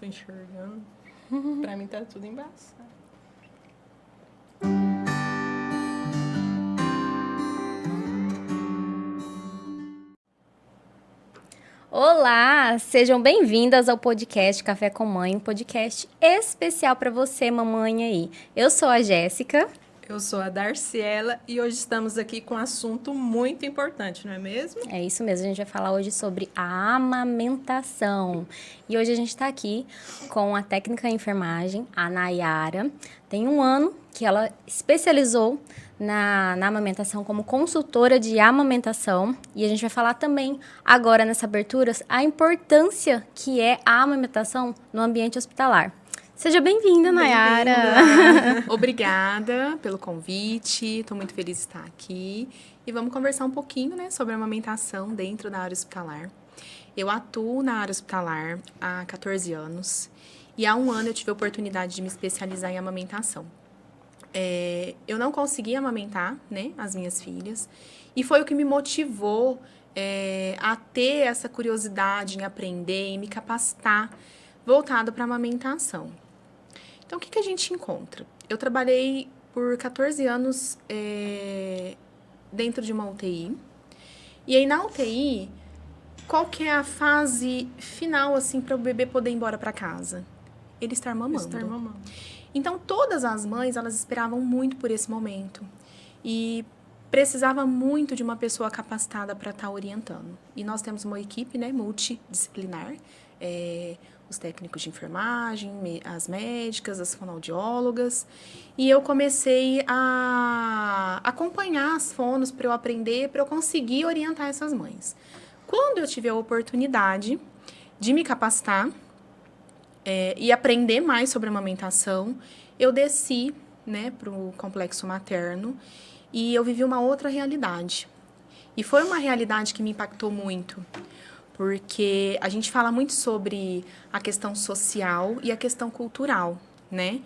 tô enxergando. Pra mim tá tudo embaçado. Olá, sejam bem-vindas ao podcast Café com Mãe, um podcast especial para você, mamãe aí. Eu sou a Jéssica. Eu sou a Darciela e hoje estamos aqui com um assunto muito importante, não é mesmo? É isso mesmo, a gente vai falar hoje sobre a amamentação. E hoje a gente está aqui com a técnica em enfermagem, a Nayara. Tem um ano que ela especializou na amamentação como consultora de amamentação. E a gente vai falar também, agora nessa abertura, a importância que é a amamentação no ambiente hospitalar. Seja bem-vinda, Nayara. Obrigada pelo convite, estou muito feliz de estar aqui. E vamos conversar um pouquinho, né, sobre a amamentação dentro da área hospitalar. Eu atuo na área hospitalar há 14 anos e há um ano eu tive a oportunidade de me especializar em amamentação. Eu não consegui amamentar, né, as minhas filhas e foi o que me motivou a ter essa curiosidade em aprender e me capacitar voltado para a amamentação. Então, o que a gente encontra? Eu trabalhei por 14 anos dentro de uma UTI. E aí, na UTI, qual que é a fase final, assim, para o bebê poder ir embora para casa? Ele estar mamando. Então, todas as mães, elas esperavam muito por esse momento. E precisava muito de uma pessoa capacitada para estar orientando. E nós temos uma equipe, né, multidisciplinar, os técnicos de enfermagem, as médicas, as fonoaudiólogas. E eu comecei a acompanhar as fonos para eu aprender, para eu conseguir orientar essas mães. Quando eu tive a oportunidade de me capacitar e aprender mais sobre amamentação, eu desci, né, para o complexo materno e eu vivi uma outra realidade. E foi uma realidade que me impactou muito. Porque a gente fala muito sobre a questão social e a questão cultural, né?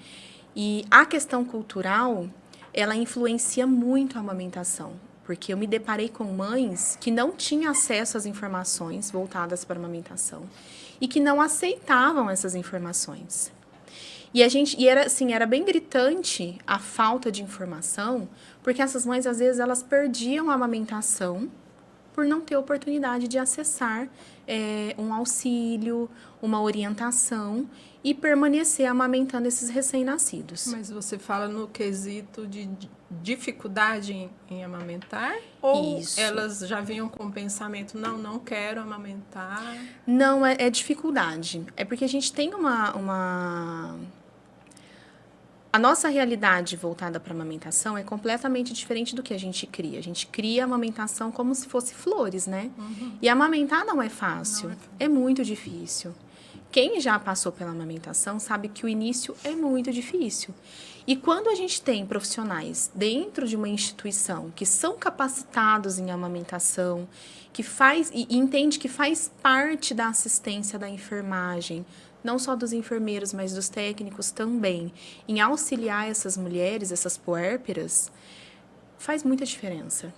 E a questão cultural, ela influencia muito a amamentação. Porque eu me deparei com mães que não tinham acesso às informações voltadas para a amamentação e que não aceitavam essas informações. E era assim, era bem gritante a falta de informação, porque essas mães, às vezes, elas perdiam a amamentação por não ter oportunidade de acessar um auxílio, uma orientação e permanecer amamentando esses recém-nascidos. Mas você fala no quesito de dificuldade em amamentar? Ou Isso. Elas já vinham com o pensamento, não quero amamentar? Não, é dificuldade. É porque a gente tem uma... A nossa realidade voltada para a amamentação é completamente diferente do que a gente cria. A gente cria a amamentação como se fosse flores, né? Uhum. E amamentar não é fácil, é muito difícil. Quem já passou pela amamentação sabe que o início é muito difícil. E quando a gente tem profissionais dentro de uma instituição que são capacitados em amamentação, e entende que faz parte da assistência da enfermagem, não só dos enfermeiros, mas dos técnicos também, em auxiliar essas mulheres, essas puérperas, faz muita diferença.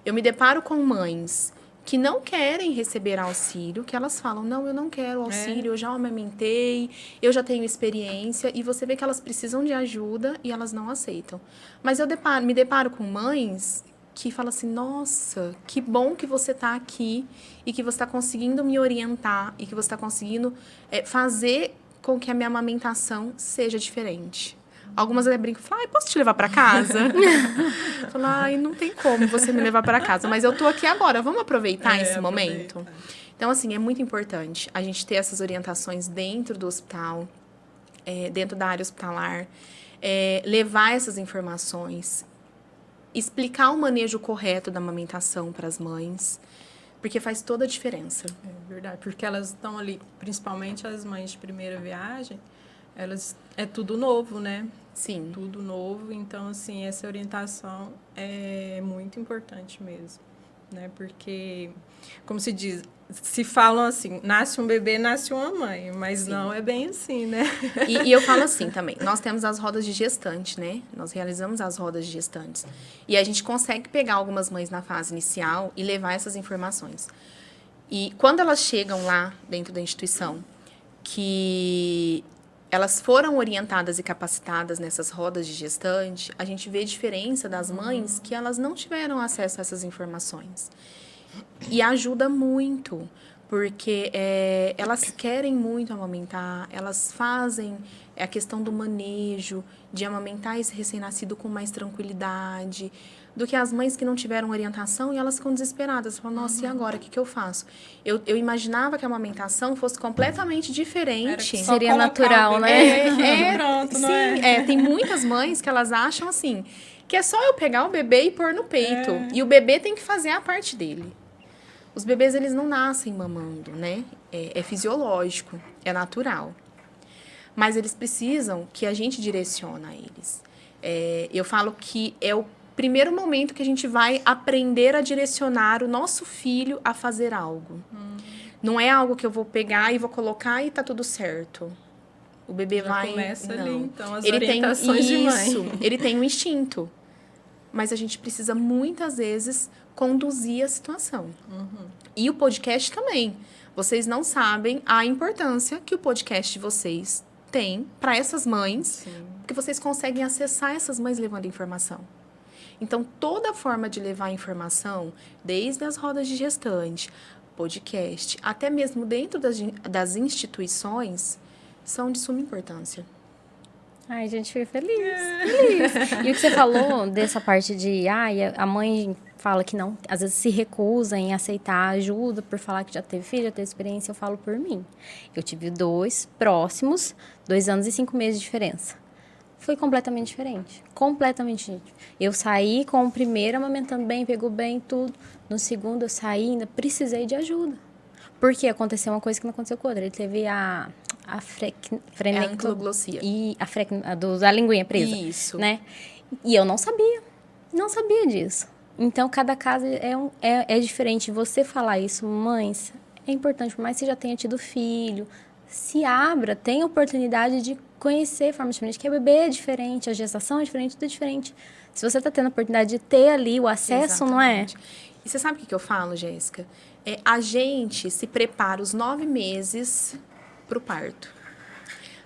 Eu me deparo com mães que não querem receber auxílio, que elas falam, não, eu não quero auxílio, eu já amamentei, eu já tenho experiência, e você vê que elas precisam de ajuda e elas não aceitam. Mas eu me deparo com mães que falam assim, nossa, que bom que você está aqui e que você está conseguindo me orientar e que você está conseguindo fazer com que a minha amamentação seja diferente. Algumas até brincam, falam, posso te levar para casa? Eu falo, não tem como você me levar para casa, mas eu tô aqui agora, vamos aproveitar esse momento? Então, assim, é muito importante a gente ter essas orientações dentro do hospital, dentro da área hospitalar, levar essas informações, explicar o manejo correto da amamentação para as mães, porque faz toda a diferença. É verdade, porque elas estão ali, principalmente as mães de primeira viagem, é tudo novo, né? Sim. Tudo novo, então, assim, essa orientação é muito importante mesmo, né? Porque, como se diz, se falam assim, nasce um bebê, nasce uma mãe, mas sim, não é bem assim, né? E eu falo assim também, nós temos as rodas de gestante, né? Nós realizamos as rodas de gestantes. E a gente consegue pegar algumas mães na fase inicial e levar essas informações. E quando elas chegam lá dentro da instituição, que elas foram orientadas e capacitadas nessas rodas de gestante, a gente vê diferença das mães que elas não tiveram acesso a essas informações. E ajuda muito, porque elas querem muito amamentar, elas fazem a questão do manejo, de amamentar esse recém-nascido com mais tranquilidade, do que as mães que não tiveram orientação e elas ficam desesperadas. Falam, nossa, e agora? O que eu faço? Eu imaginava que a amamentação fosse completamente diferente. Seria natural, né? Pronto, não Sim, é? tem muitas mães que elas acham assim, que é só eu pegar o bebê e pôr no peito. E o bebê tem que fazer a parte dele. Os bebês, eles não nascem mamando, né? É fisiológico, é natural. Mas eles precisam que a gente direciona eles. Eu falo que é o primeiro momento que a gente vai aprender a direcionar o nosso filho a fazer algo. Não é algo que eu vou pegar e vou colocar e tá tudo certo. O bebê Já vai... começa não. ali, então, as Ele orientações de mãe. Ele tem um instinto. Mas a gente precisa, muitas vezes, conduzir a situação. E o podcast também. Vocês não sabem a importância que o podcast de vocês tem para essas mães, Sim. porque vocês conseguem acessar essas mães levando informação. Então, toda forma de levar informação, desde as rodas de gestante, podcast, até mesmo dentro das instituições, são de suma importância. Ai, gente, fiquei feliz. E o que você falou dessa parte de... a mãe fala que não... Às vezes se recusa em aceitar ajuda por falar que já teve filho, já teve experiência. Eu falo por mim. Eu tive 2 próximos, 2 anos e 5 meses de diferença. Foi completamente diferente. Completamente diferente. Eu saí com o primeiro amamentando bem, pegou bem, tudo. No segundo, eu saí ainda precisei de ajuda. Porque aconteceu uma coisa que não aconteceu com o outro. Ele teve a Anquiloglossia. E da linguinha presa. Isso. Né? E eu não sabia. Não sabia disso. Então, cada caso é diferente. Você falar isso, mães, é importante. Por mais que você já tenha tido filho, se abra, tenha oportunidade de conhecer formas diferentes. Que a bebê é diferente, a gestação é diferente, tudo é diferente. Se você está tendo a oportunidade de ter ali o acesso, Exatamente. não é? E você sabe o que eu falo, Jéssica? A gente se prepara os 9 meses para o parto.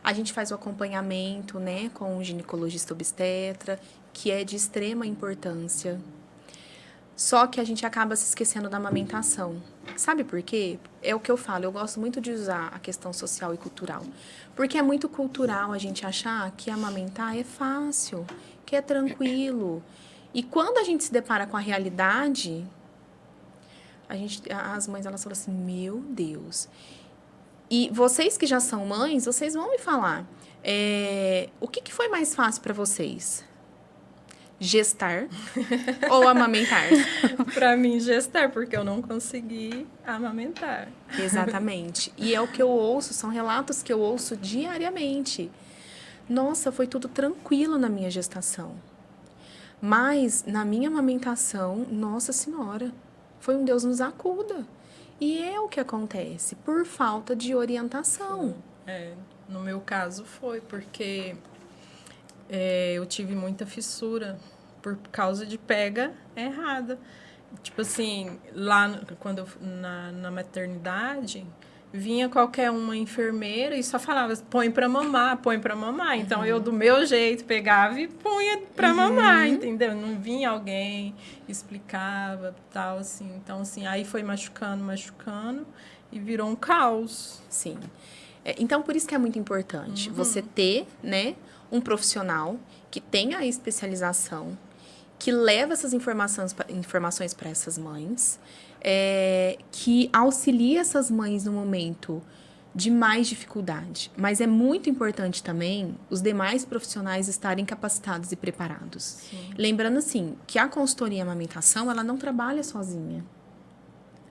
A gente faz o acompanhamento, né, com o ginecologista obstetra, que é de extrema importância. Só que a gente acaba se esquecendo da amamentação. Sabe por quê? É o que eu falo, eu gosto muito de usar a questão social e cultural. Porque é muito cultural a gente achar que amamentar é fácil, que é tranquilo. E quando a gente se depara com a realidade, as mães, elas falam assim, meu Deus. E vocês que já são mães, vocês vão me falar, o que foi mais fácil para vocês? Gestar ou amamentar? Para mim, gestar, porque eu não consegui amamentar. Exatamente. E é o que eu ouço, são relatos que eu ouço diariamente. Nossa, foi tudo tranquilo na minha gestação. Mas, na minha amamentação, Nossa Senhora, foi um Deus nos acuda. E é o que acontece, por falta de orientação. No meu caso foi, porque eu tive muita fissura por causa de pega errada. Tipo assim, lá quando na maternidade, vinha qualquer uma enfermeira e só falava, põe pra mamar, põe pra mamar. Então, eu, do meu jeito, pegava e punha pra mamar, entendeu? Não vinha alguém, explicava, tal, assim. Então, assim, aí foi machucando, e virou um caos. Sim. Então, por isso que é muito importante você ter, né, um profissional que tenha a especialização, que leva essas informações para essas mães, que auxilia essas mães no momento de mais dificuldade. Mas é muito importante também os demais profissionais estarem capacitados e preparados. Sim. Lembrando, assim, que a consultoria em amamentação, ela não trabalha sozinha.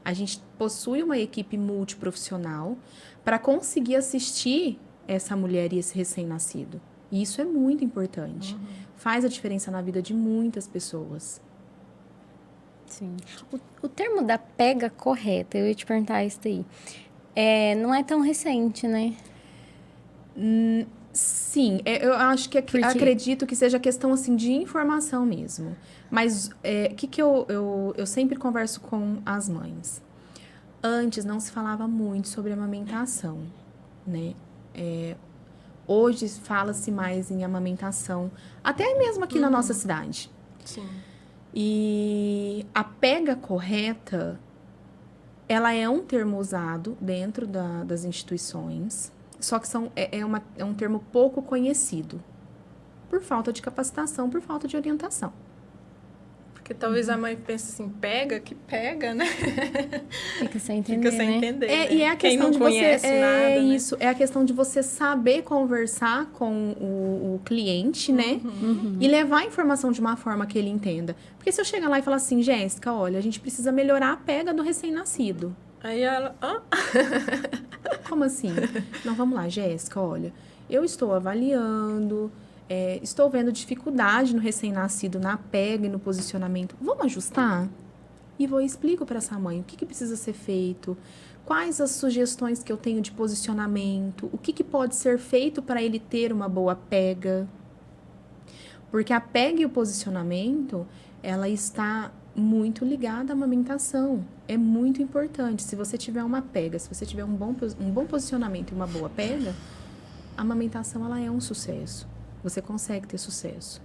A gente possui uma equipe multiprofissional para conseguir assistir essa mulher e esse recém-nascido. E isso é muito importante. Faz a diferença na vida de muitas pessoas. Sim. O termo da pega correta, eu ia te perguntar isso daí. Não é tão recente, né? Sim, eu acho que acredito que seja questão assim, de informação mesmo. Mas o que eu sempre converso com as mães? Antes não se falava muito sobre amamentação. né? Hoje fala-se mais em amamentação, até mesmo aqui na nossa cidade. Sim. E a pega correta, ela é um termo usado dentro das instituições, só que é um termo pouco conhecido, por falta de capacitação, por falta de orientação. Porque talvez a mãe pense assim, pega, que pega, né? Fica sem entender, Fica sem entender, né? E é a Quem questão não de conhece você, nada, né? isso, é a questão de você saber conversar com o cliente, né? E levar a informação de uma forma que ele entenda. Porque se eu chegar lá e falar assim, Jéssica, olha, a gente precisa melhorar a pega do recém-nascido. Aí ela, Como assim? Não, vamos lá, Jéssica, olha, eu estou avaliando, estou vendo dificuldade no recém-nascido, na pega e no posicionamento. Vamos ajustar? E vou explico para essa mãe o que precisa ser feito, quais as sugestões que eu tenho de posicionamento, o que pode ser feito para ele ter uma boa pega. Porque a pega e o posicionamento, ela está muito ligada à amamentação. É muito importante. Se você tiver uma pega, se você tiver um bom posicionamento e uma boa pega, a amamentação ela é um sucesso. Você consegue ter sucesso.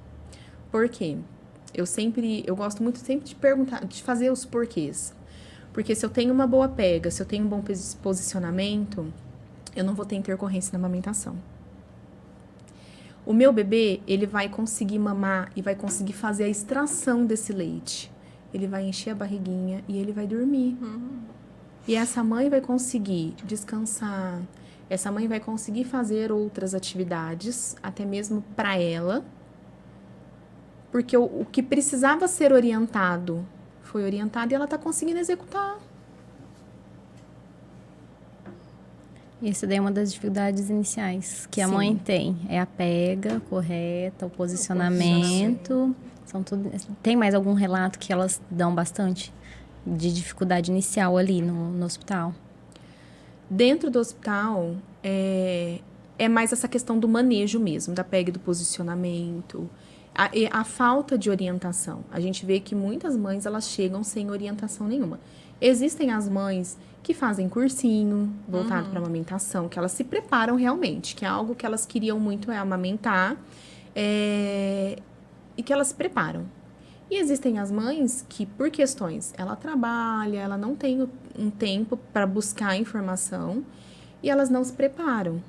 Por quê? Eu gosto muito sempre de perguntar, de fazer os porquês. Porque se eu tenho uma boa pega, se eu tenho um bom posicionamento, eu não vou ter intercorrência na amamentação. O meu bebê, ele vai conseguir mamar e vai conseguir fazer a extração desse leite. Ele vai encher a barriguinha e ele vai dormir. E essa mãe vai conseguir descansar. Essa mãe vai conseguir fazer outras atividades, até mesmo para ela. Porque o que precisava ser orientado foi orientado e ela está conseguindo executar. Isso daí é uma das dificuldades iniciais que a Sim. mãe tem. É a pega correta, o posicionamento. São tudo... Tem mais algum relato que elas dão bastante de dificuldade inicial ali no hospital? Dentro do hospital, é mais essa questão do manejo mesmo, da pega e do posicionamento. A falta de orientação. A gente vê que muitas mães, elas chegam sem orientação nenhuma. Existem as mães que fazem cursinho voltado para amamentação, que elas se preparam realmente, que é algo que elas queriam muito amamentar, e que elas se preparam. E existem as mães que, por questões, ela trabalha, ela não tem um tempo para buscar informação e elas não se preparam.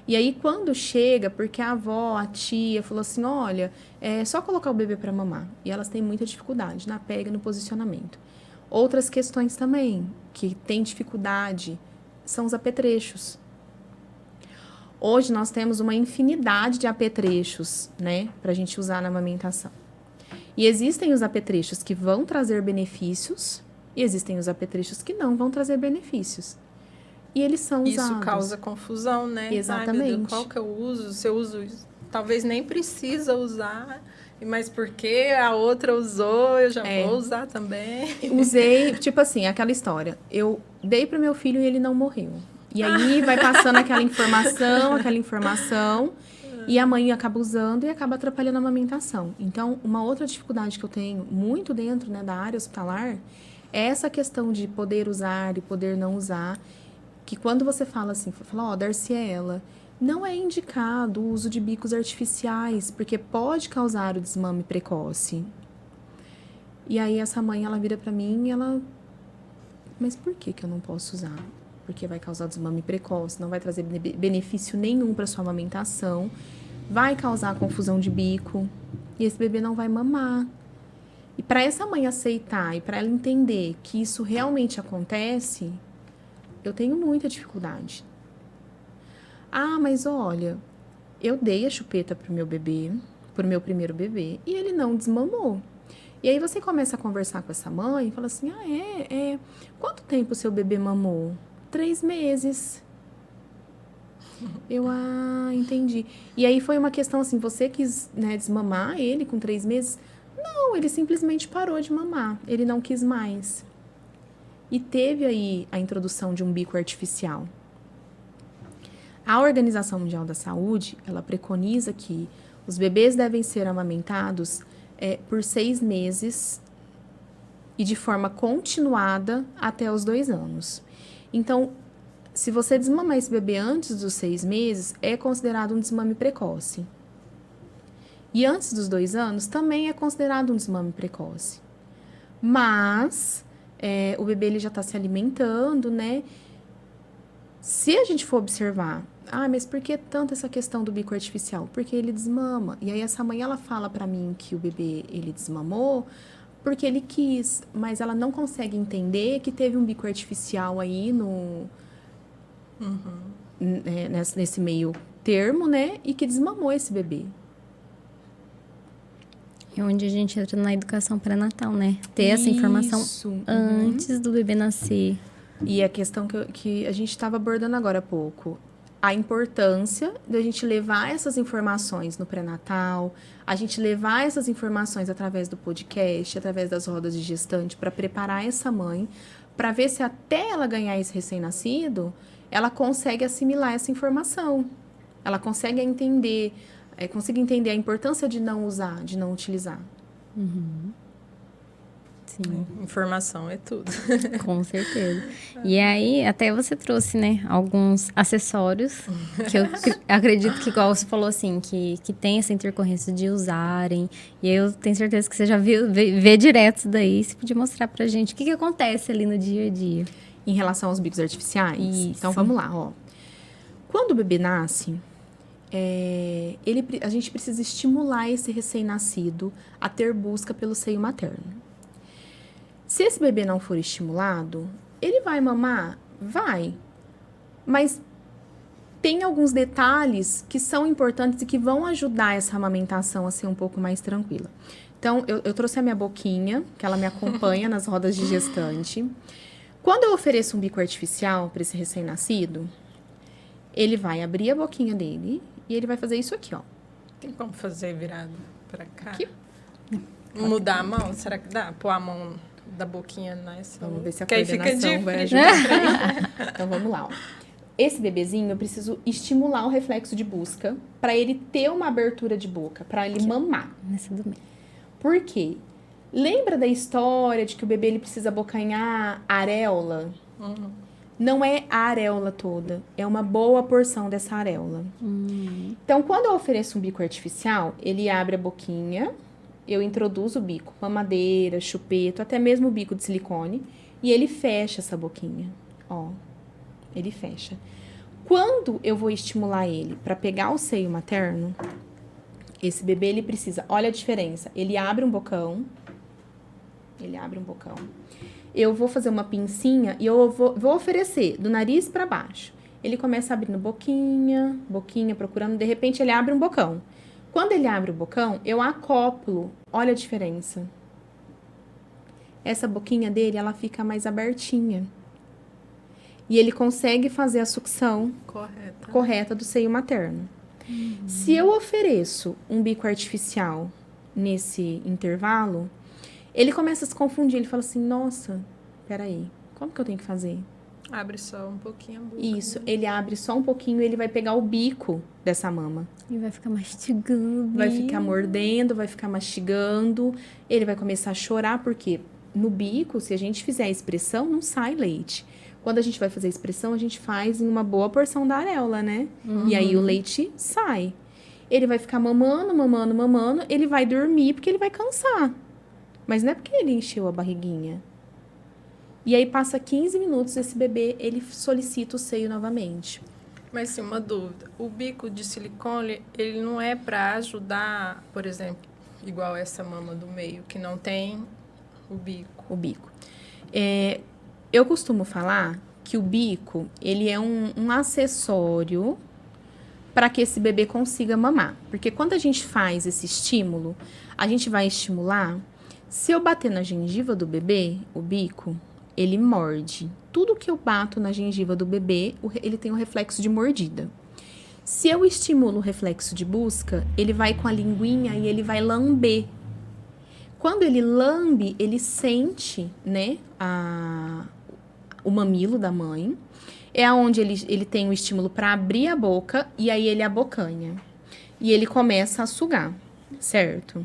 E aí, quando chega, porque a avó, a tia, falou assim, olha, é só colocar o bebê para mamar. E elas têm muita dificuldade na pega e no posicionamento. Outras questões também, que têm dificuldade, são os apetrechos. Hoje, nós temos uma infinidade de apetrechos, né, para a gente usar na amamentação. E existem os apetrechos que vão trazer benefícios e existem os apetrechos que não vão trazer benefícios. E eles são usados. Isso causa confusão, né? Exatamente. Ai, meu Deus, qual que eu uso? Se eu uso isso, talvez nem precisa usar, mas porque a outra usou, eu já vou usar também. Usei, tipo assim, aquela história. Eu dei pro meu filho e ele não morreu. E aí vai passando aquela informação, e a mãe acaba usando e acaba atrapalhando a amamentação. Então, uma outra dificuldade que eu tenho muito dentro, né, da área hospitalar é essa questão de poder usar e poder não usar. Que quando você fala assim, fala, Darciela, não é indicado o uso de bicos artificiais, porque pode causar o desmame precoce. E aí essa mãe, ela vira pra mim e ela, mas por que eu não posso usar? Porque vai causar desmame precoce, não vai trazer benefício nenhum para sua amamentação, vai causar confusão de bico e esse bebê não vai mamar. E para essa mãe aceitar e para ela entender que isso realmente acontece, eu tenho muita dificuldade. Ah, mas olha, eu dei a chupeta pro meu bebê, pro meu primeiro bebê, e ele não desmamou. E aí você começa a conversar com essa mãe e fala assim, quanto tempo o seu bebê mamou? 3 meses. Eu, entendi. E aí foi uma questão assim, você quis, né, desmamar ele com 3 meses? Não, ele simplesmente parou de mamar, ele não quis mais. E teve aí a introdução de um bico artificial. A Organização Mundial da Saúde, ela preconiza que os bebês devem ser amamentados por 6 meses e de forma continuada até os 2 anos. Então, Se você desmamar esse bebê antes dos 6 meses, é considerado um desmame precoce. E antes dos 2 anos, também é considerado um desmame precoce. Mas, o bebê ele já está se alimentando, né? Se a gente for observar, mas por que tanto essa questão do bico artificial? Porque ele desmama. E aí essa mãe, ela fala pra mim que o bebê, ele desmamou porque ele quis. Mas ela não consegue entender que teve um bico artificial aí nesse meio termo, né? E que desmamou esse bebê. É onde a gente entra na educação pré-natal, né? Ter essa informação antes do bebê nascer. E a questão que a gente estava abordando agora há pouco, a importância da gente levar essas informações no pré-natal, a gente levar essas informações através do podcast, através das rodas de gestante, para preparar essa mãe, para ver se até ela ganhar esse recém-nascido, ela consegue assimilar essa informação. Ela consegue entender a importância de não usar, de não utilizar. Sim. Informação é tudo. Com certeza. E aí, até você trouxe, né, alguns acessórios que eu acredito que, igual você falou, assim, que tem essa intercorrência de usarem. E aí eu tenho certeza que você já vê direto isso daí. Você podia mostrar pra gente o que acontece ali no dia a dia. Em relação aos bicos artificiais? Isso. Então, vamos lá, ó. Quando o bebê nasce, a gente precisa estimular esse recém-nascido a ter busca pelo seio materno. Se esse bebê não for estimulado, ele vai mamar? Vai. Mas tem alguns detalhes que são importantes e que vão ajudar essa amamentação a ser um pouco mais tranquila. Então, eu trouxe a minha boquinha, que ela me acompanha nas rodas de gestante. Quando eu ofereço um bico artificial para esse recém-nascido, ele vai abrir a boquinha dele e ele vai fazer isso aqui, ó. Tem como fazer virado para cá? Aqui. Mudar a mão? Será que dá? Pôr a mão da boquinha nessa. Vamos ver se a que aí fica coordenação vai diferente. ajudar. Então, vamos lá, ó. Esse bebezinho, eu preciso estimular o reflexo de busca para ele ter uma abertura de boca, para ele mamar. Nessa do meio. Por quê? Lembra da história de que o bebê ele precisa abocanhar a areola? Não é a areola toda, é uma boa porção dessa areola. Então, quando eu ofereço um bico artificial, ele abre a boquinha, eu introduzo o bico, mamadeira, chupeta, até mesmo o bico de silicone, e ele fecha essa boquinha, ó. Ele fecha. Quando eu vou estimular ele para pegar o seio materno, esse bebê, ele precisa... Olha a diferença. Ele abre um bocão. Eu vou fazer uma pincinha e eu vou oferecer do nariz para baixo. Ele começa abrindo boquinha, procurando. De repente, ele abre um bocão. Quando ele abre o bocão, eu acoplo. Olha a diferença. Essa boquinha dele, ela fica mais abertinha. E ele consegue fazer a sucção correta do seio materno. Se eu ofereço um bico artificial nesse intervalo, ele começa a se confundir. Ele fala assim, nossa, peraí, como que eu tenho que fazer? Abre só um pouquinho a boca. Isso, ele abre só um pouquinho e ele vai pegar o bico dessa mama. E vai ficar mastigando. Vai ficar mordendo, vai ficar mastigando. Ele vai começar a chorar, porque no bico, se a gente fizer a expressão, não sai leite. Quando a gente vai fazer a expressão, a gente faz em uma boa porção da areola, né? E aí o leite sai. Ele vai ficar mamando, ele vai dormir porque ele vai cansar. Mas não é porque ele encheu a barriguinha. E aí passa 15 minutos, esse bebê, ele solicita o seio novamente. Mas sim, uma dúvida. O bico de silicone, ele não é para ajudar, por exemplo, igual essa mama do meio, que não tem o bico. O bico. Eu costumo falar que o bico, ele é um acessório para que esse bebê consiga mamar. Porque quando a gente faz esse estímulo, a gente vai estimular. Se eu bater na gengiva do bebê, o bico, ele morde. Tudo que eu bato na gengiva do bebê, ele tem um reflexo de mordida. Se eu estimulo o reflexo de busca, ele vai com a linguinha e ele vai lamber. Quando ele lambe, ele sente, né, o mamilo da mãe. É onde ele tem o estímulo para abrir a boca e aí ele abocanha. E ele começa a sugar, certo?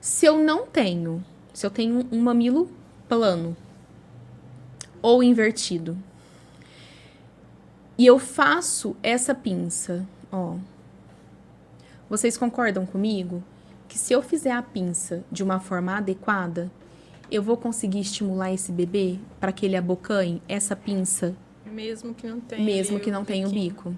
Se eu tenho um mamilo plano ou invertido, E eu faço essa pinça, ó. Vocês concordam comigo que se eu fizer a pinça de uma forma adequada, eu vou conseguir estimular esse bebê para que ele abocanhe essa pinça, Mesmo que não tenha. mesmo que não tenha o bico?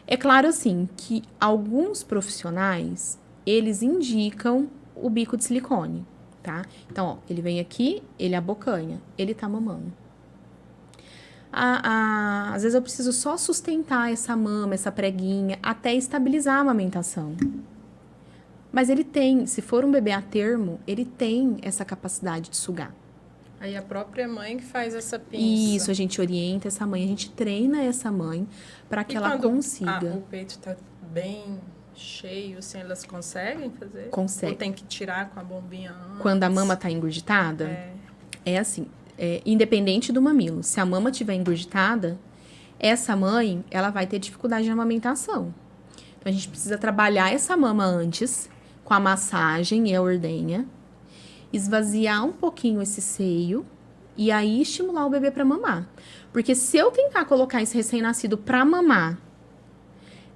É claro, assim, que alguns profissionais, eles indicam o bico de silicone, tá? Então, ó, ele vem aqui, ele abocanha, ele tá mamando. Às vezes eu preciso só sustentar essa mama, essa preguinha, até estabilizar a amamentação. Mas ele tem, se for um bebê a termo, ele tem essa capacidade de sugar. Aí a própria mãe que faz essa pinça. Isso, a gente orienta essa mãe, a gente treina essa mãe para que ela consiga. O peito tá bem cheio, assim, elas conseguem fazer? Consegue. Ou tem que tirar com a bombinha antes? Quando a mama tá engurgitada, é assim, independente do mamilo. Se a mama tiver engurgitada, essa mãe, ela vai ter dificuldade de amamentação. Então, a gente precisa trabalhar essa mama antes, com a massagem e a ordenha, esvaziar um pouquinho esse seio e aí estimular o bebê para mamar. Porque se eu tentar colocar esse recém-nascido para mamar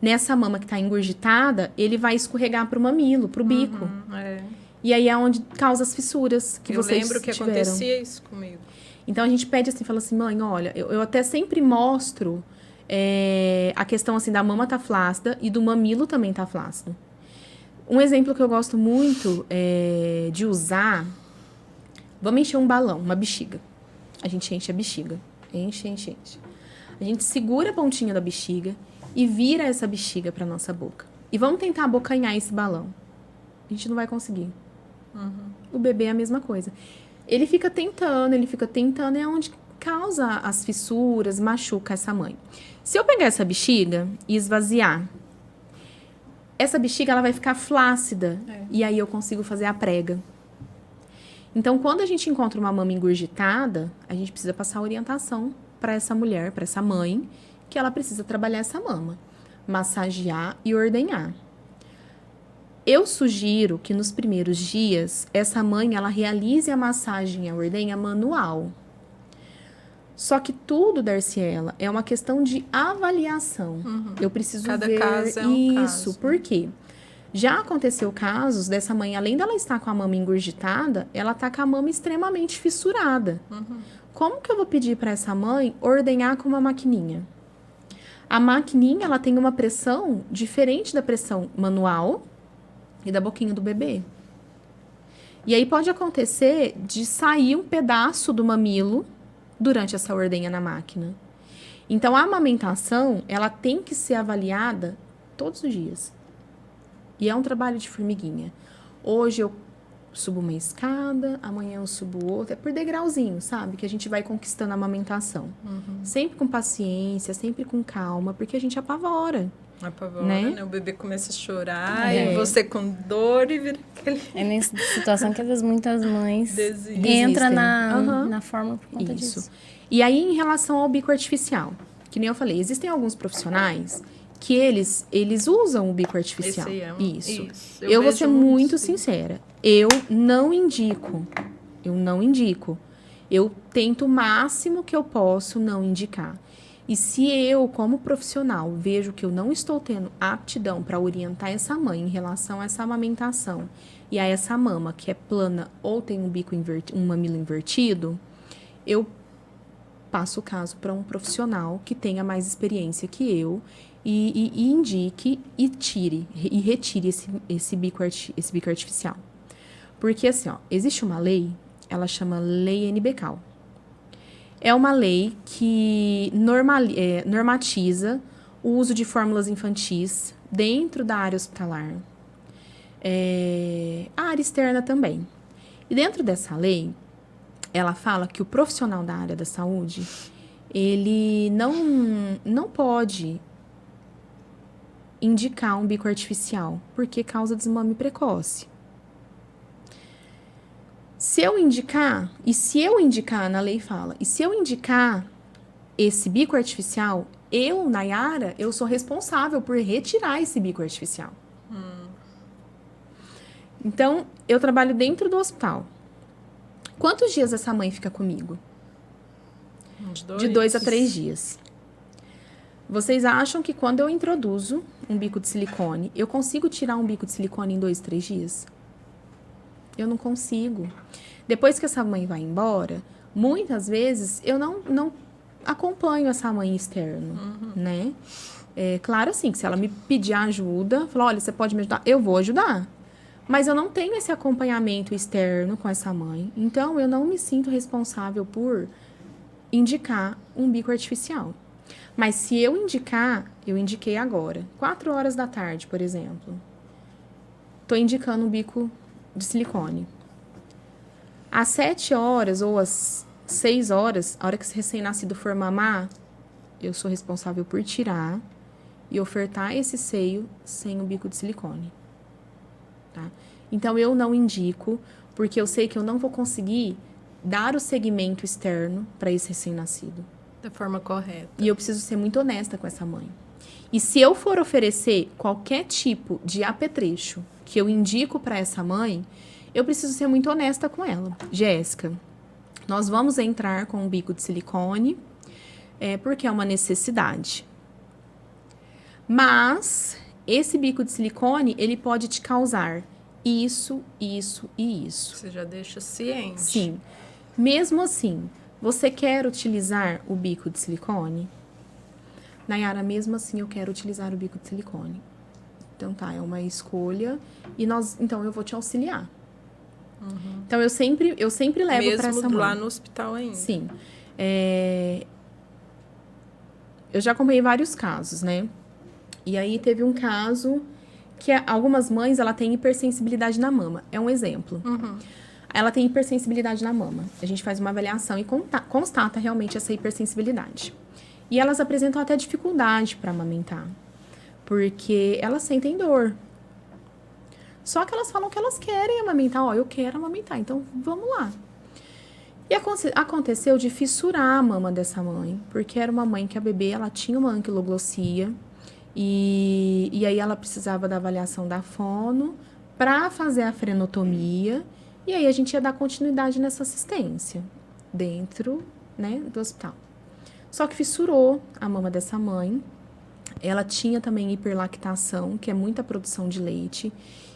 nessa mama que tá engurgitada, ele vai escorregar pro mamilo, pro bico. E aí é onde causa as fissuras que vocês tiveram. Eu lembro que acontecia isso comigo. Então, a gente pede assim, fala assim, mãe, olha, eu até sempre mostro a questão assim da mama tá flácida e do mamilo também tá flácido. Um exemplo que eu gosto muito de usar, vamos encher um balão, uma bexiga. A gente enche a bexiga, enche. A gente segura a pontinha da bexiga e vira essa bexiga para nossa boca. E vamos tentar abocanhar esse balão. A gente não vai conseguir. O bebê é a mesma coisa. Ele fica tentando, é onde causa as fissuras, machuca essa mãe. Se eu pegar essa bexiga e esvaziar, essa bexiga ela vai ficar flácida e aí eu consigo fazer a prega. Então, quando a gente encontra uma mama engurgitada, a gente precisa passar orientação para essa mulher, para essa mãe, que ela precisa trabalhar essa mama, massagear e ordenhar. Eu sugiro que nos primeiros dias, essa mãe ela realize a massagem e a ordenha manual. Só que tudo, Darciela, é uma questão de avaliação. Eu preciso Cada ver caso é um isso. caso. Por quê? Já aconteceu casos dessa mãe, além dela estar com a mama engurgitada, ela tá com a mama extremamente fissurada. Como que eu vou pedir para essa mãe ordenhar com uma maquininha? A maquininha, ela tem uma pressão diferente da pressão manual e da boquinha do bebê. E aí pode acontecer de sair um pedaço do mamilo durante essa ordenha na máquina. Então, a amamentação, ela tem que ser avaliada todos os dias. E é um trabalho de formiguinha. Hoje eu subo uma escada, amanhã eu subo outra. É por degrauzinho, sabe? Que a gente vai conquistando a amamentação. Sempre com paciência, sempre com calma, porque a gente apavora. Apavora, né? O bebê começa a chorar e você com dor e vira aquele... É nessa situação que às vezes muitas mães entram na forma por conta disso. E aí, em relação ao bico artificial, que nem eu falei, existem alguns profissionais que eles usam o bico artificial. Isso. Eu vou ser muito sincera. Eu não indico. Eu tento o máximo que eu posso não indicar. E se eu, como profissional, vejo que eu não estou tendo aptidão para orientar essa mãe em relação a essa amamentação e a essa mama que é plana ou tem um bico um mamilo invertido, eu passo o caso para um profissional que tenha mais experiência que eu e indique e retire esse bico artificial. Porque assim, ó, existe uma lei, ela chama Lei NBCal. É uma lei que normatiza o uso de fórmulas infantis dentro da área hospitalar. A área externa também. E dentro dessa lei, ela fala que o profissional da área da saúde, ele não pode indicar um bico artificial, porque causa desmame precoce. Se eu indicar, na lei fala, e se eu indicar esse bico artificial, eu, Nayara, eu sou responsável por retirar esse bico artificial. Então, eu trabalho dentro do hospital. Quantos dias essa mãe fica comigo? De 2 a 3 dias. Vocês acham que quando eu introduzo um bico de silicone, eu consigo tirar um bico de silicone em 2, 3 dias? Eu não consigo. Depois que essa mãe vai embora, muitas vezes eu não acompanho essa mãe externo, né? É claro, assim, que se ela me pedir ajuda, falar, olha, você pode me ajudar? Eu vou ajudar. Mas eu não tenho esse acompanhamento externo com essa mãe. Então, eu não me sinto responsável por indicar um bico artificial. Mas se eu indicar, eu indiquei agora. 4 horas da tarde, por exemplo. Tô indicando um bico de silicone. Às 7 horas ou às 6 horas, a hora que esse recém-nascido for mamar, eu sou responsável por tirar e ofertar esse seio sem o bico de silicone. Tá? Então, eu não indico, porque eu sei que eu não vou conseguir dar o segmento externo para esse recém-nascido. Da forma correta. E eu preciso ser muito honesta com essa mãe. E se eu for oferecer qualquer tipo de apetrecho que eu indico para essa mãe, eu preciso ser muito honesta com ela. Jéssica, nós vamos entrar com um bico de silicone, porque é uma necessidade. Mas esse bico de silicone, ele pode te causar isso, isso e isso. Você já deixa ciente. Sim. Mesmo assim, você quer utilizar o bico de silicone? Nayara, mesmo assim, eu quero utilizar o bico de silicone. Então, tá, é uma escolha. Então, eu vou te auxiliar. Então, eu sempre levo para essa mãe. Mesmo lá no hospital ainda. Sim. Eu já acompanhei vários casos, né? E aí, teve um caso que algumas mães, ela tem hipersensibilidade na mama. É um exemplo. Ela tem hipersensibilidade na mama. A gente faz uma avaliação e constata realmente essa hipersensibilidade. E elas apresentam até dificuldade para amamentar. Porque elas sentem dor. Só que elas falam que elas querem amamentar. Ó, eu quero amamentar, então vamos lá. E aconteceu de fissurar a mama dessa mãe. Porque era uma mãe que a bebê, ela tinha uma anquiloglossia. E aí ela precisava da avaliação da fono para fazer a frenotomia. E aí a gente ia dar continuidade nessa assistência dentro, né, do hospital. Só que fissurou a mama dessa mãe. Ela tinha também hiperlactação, que é muita produção de leite.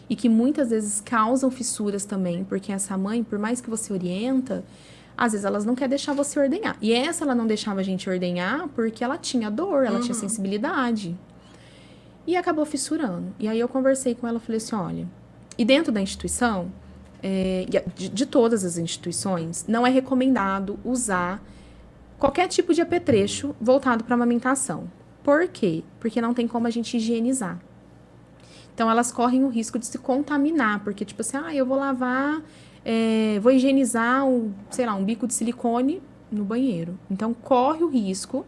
E que muitas vezes causam fissuras também, porque essa mãe, por mais que você orienta, às vezes elas não querem deixar você ordenhar. E essa ela não deixava a gente ordenhar porque ela tinha dor, ela tinha sensibilidade. E acabou fissurando. E aí eu conversei com ela, falei assim, olha... E dentro da instituição, de todas as instituições, não é recomendado usar qualquer tipo de apetrecho voltado para amamentação. Por quê? Porque não tem como a gente higienizar. Então, elas correm o risco de se contaminar, porque, tipo assim, eu vou lavar, vou higienizar, um bico de silicone no banheiro. Então, corre o risco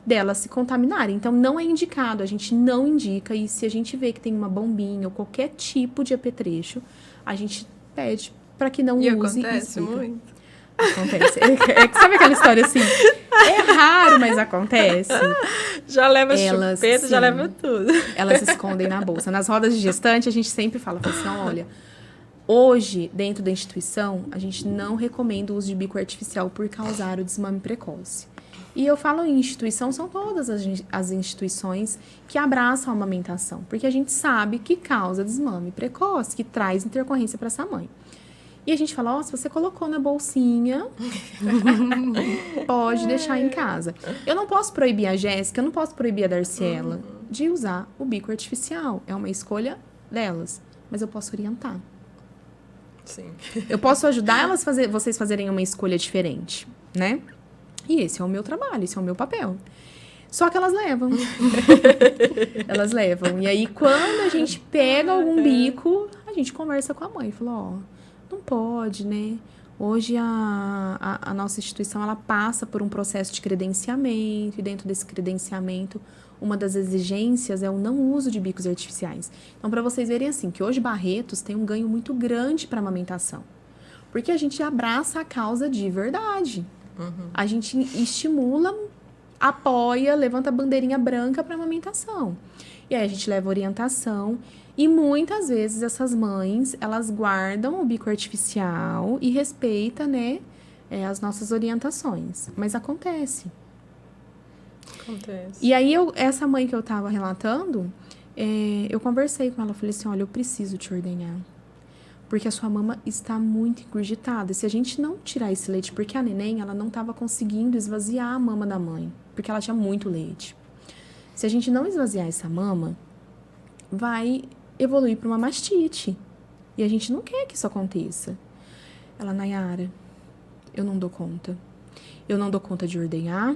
delas se contaminarem. Então, não é indicado, a gente não indica, e se a gente vê que tem uma bombinha ou qualquer tipo de apetrecho, a gente pede para que não use. E acontece muito. Acontece. Sabe aquela história assim? É raro, mas acontece. Já leva chupeta, já leva tudo. Elas escondem na bolsa. Nas rodas de gestante, a gente sempre fala assim, olha, hoje, dentro da instituição, a gente não recomenda o uso de bico artificial por causar o desmame precoce. E eu falo em instituição, são todas as instituições que abraçam a amamentação, porque a gente sabe que causa desmame precoce, que traz intercorrência para essa mãe. E a gente fala, se você colocou na bolsinha, pode deixar em casa. Eu não posso proibir a Jéssica, eu não posso proibir a Darciela de usar o bico artificial. É uma escolha delas, mas eu posso orientar. Sim. Eu posso ajudar vocês fazerem uma escolha diferente, né? E esse é o meu trabalho, esse é o meu papel. Só que elas levam. Elas levam. E aí, quando a gente pega algum bico, a gente conversa com a mãe. Fala, não pode, né? Hoje, a nossa instituição, ela passa por um processo de credenciamento. E dentro desse credenciamento, uma das exigências é o não uso de bicos artificiais. Então, para vocês verem assim, que hoje Barretos tem um ganho muito grande para a amamentação. Porque a gente abraça a causa de verdade. A gente estimula, apoia, levanta a bandeirinha branca para amamentação. E aí a gente leva orientação e muitas vezes essas mães, elas guardam o bico artificial e respeitam, né, as nossas orientações. Mas acontece. Acontece. E aí, essa mãe que eu tava relatando, eu conversei com ela, falei assim, olha, eu preciso te ordenhar. Porque a sua mama está muito engurgitada. Se a gente não tirar esse leite, porque a neném, ela não estava conseguindo esvaziar a mama da mãe, porque ela tinha muito leite. Se a gente não esvaziar essa mama, vai evoluir para uma mastite. E a gente não quer que isso aconteça. Ela, Nayara, eu não dou conta. Eu não dou conta de ordenhar.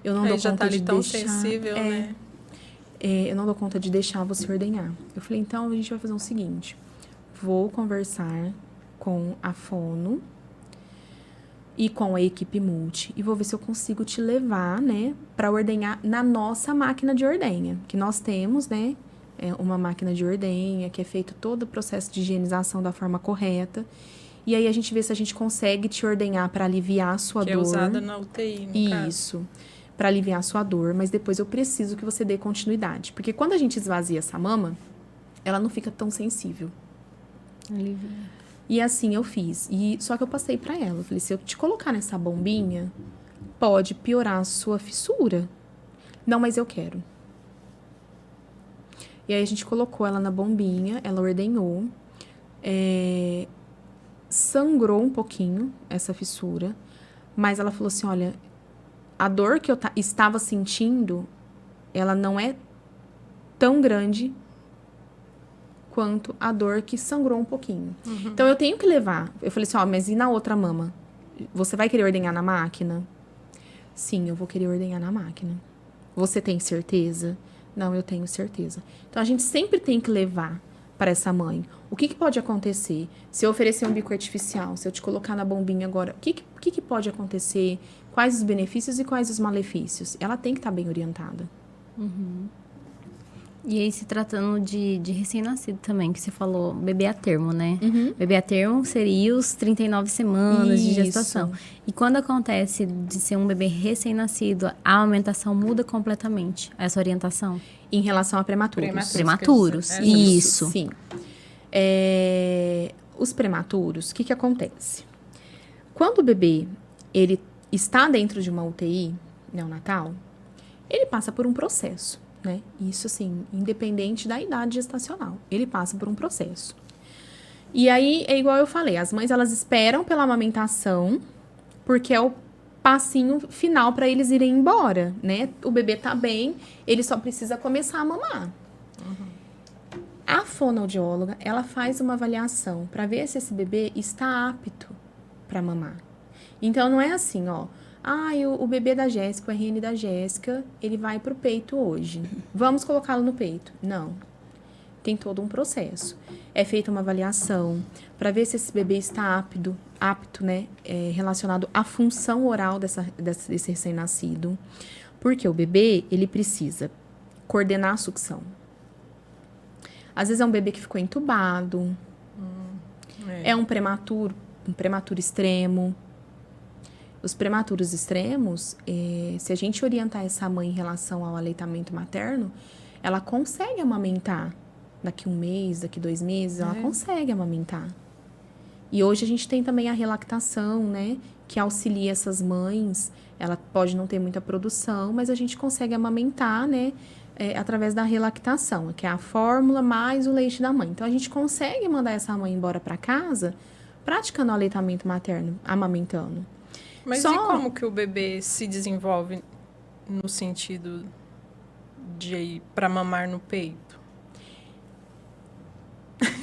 Eu não dou já conta tá ali de tão deixar... sensível, né? eu não dou conta de deixar você ordenhar. Eu falei, então a gente vai fazer o seguinte. Vou conversar com a fono e com a equipe multi e vou ver se eu consigo te levar, né, para ordenhar na nossa máquina de ordenha, que nós temos, né, uma máquina de ordenha que é feito todo o processo de higienização da forma correta. E aí a gente vê se a gente consegue te ordenhar para aliviar a sua dor. Que é usada na UTI, no caso. Isso. Para aliviar a sua dor, mas depois eu preciso que você dê continuidade, porque quando a gente esvazia essa mama, ela não fica tão sensível. Alivia. E assim eu fiz. Só que eu passei pra ela. Eu falei, se eu te colocar nessa bombinha, pode piorar a sua fissura. Não, mas eu quero. E aí a gente colocou ela na bombinha, ela ordenhou. Sangrou um pouquinho essa fissura. Mas ela falou assim, olha, a dor que eu estava sentindo, ela não é tão grande quanto a dor que sangrou um pouquinho. Uhum. Então, eu tenho que levar. Eu falei assim, mas e na outra mama? Você vai querer ordenhar na máquina? Sim, eu vou querer ordenhar na máquina. Você tem certeza? Não, eu tenho certeza. Então, a gente sempre tem que levar para essa mãe. O que pode acontecer? Se eu oferecer um bico artificial, se eu te colocar na bombinha agora, o que pode acontecer? Quais os benefícios e quais os malefícios? Ela tem que estar bem orientada. Uhum. E aí, se tratando de recém-nascido também, que você falou bebê a termo, né? Uhum. Bebê a termo seria os 39 semanas de gestação. E quando acontece de ser um bebê recém-nascido, a amamentação muda completamente, essa orientação? Em relação a prematuros. Prematuros, isso. Sim. Os prematuros, o que acontece? Quando o bebê, ele está dentro de uma UTI neonatal, ele passa por um processo. Né? Isso, assim, independente da idade gestacional. Ele passa por um processo. E aí, é igual eu falei, as mães, elas esperam pela amamentação, porque é o passinho final para eles irem embora, né? O bebê tá bem, ele só precisa começar a mamar. Uhum. A fonoaudióloga, ela faz uma avaliação para ver se esse bebê está apto para mamar. Então, não é assim, ó... o bebê da Jéssica, o RN da Jéssica, ele vai pro peito hoje. Vamos colocá-lo no peito. Não. Tem todo um processo. É feita uma avaliação para ver se esse bebê está apto, né? Relacionado à função oral desse recém-nascido. Porque o bebê, ele precisa coordenar a sucção. Às vezes é um bebê que ficou entubado. É um prematuro extremo. Os prematuros extremos, se a gente orientar essa mãe em relação ao aleitamento materno, ela consegue amamentar. Daqui 1 mês, daqui 2 meses, ela consegue amamentar. E hoje a gente tem também a relactação, né? Que auxilia essas mães. Ela pode não ter muita produção, mas a gente consegue amamentar, né? Através da relactação, que é a fórmula mais o leite da mãe. Então, a gente consegue mandar essa mãe embora para casa praticando o aleitamento materno, amamentando. Mas e como que o bebê se desenvolve no sentido de ir para mamar no peito?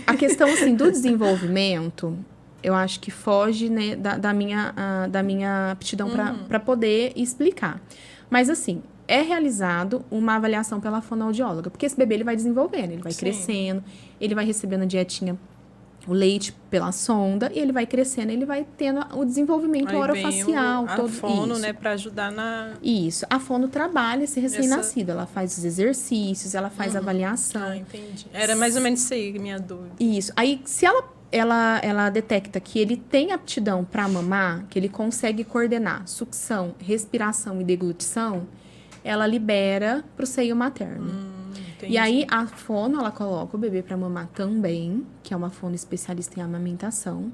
A questão, assim, do desenvolvimento, eu acho que foge, né, da minha aptidão para poder explicar. Mas, assim, é realizado uma avaliação pela fonoaudióloga, porque esse bebê, ele vai desenvolvendo, ele vai crescendo, ele vai recebendo a dietinha, o leite pela sonda, e ele vai crescendo, ele vai tendo o desenvolvimento orofacial. A fono, isso, né, para ajudar na... Isso. A fono trabalha esse recém-nascido. Ela faz os exercícios, ela faz a avaliação. Ah, entendi. Era mais ou menos isso aí, minha dúvida. Isso. Aí, se ela detecta que ele tem aptidão para mamar, que ele consegue coordenar sucção, respiração e deglutição, ela libera para o seio materno. Entendi. E aí, a fono, ela coloca o bebê para mamar também, que é uma fono especialista em amamentação.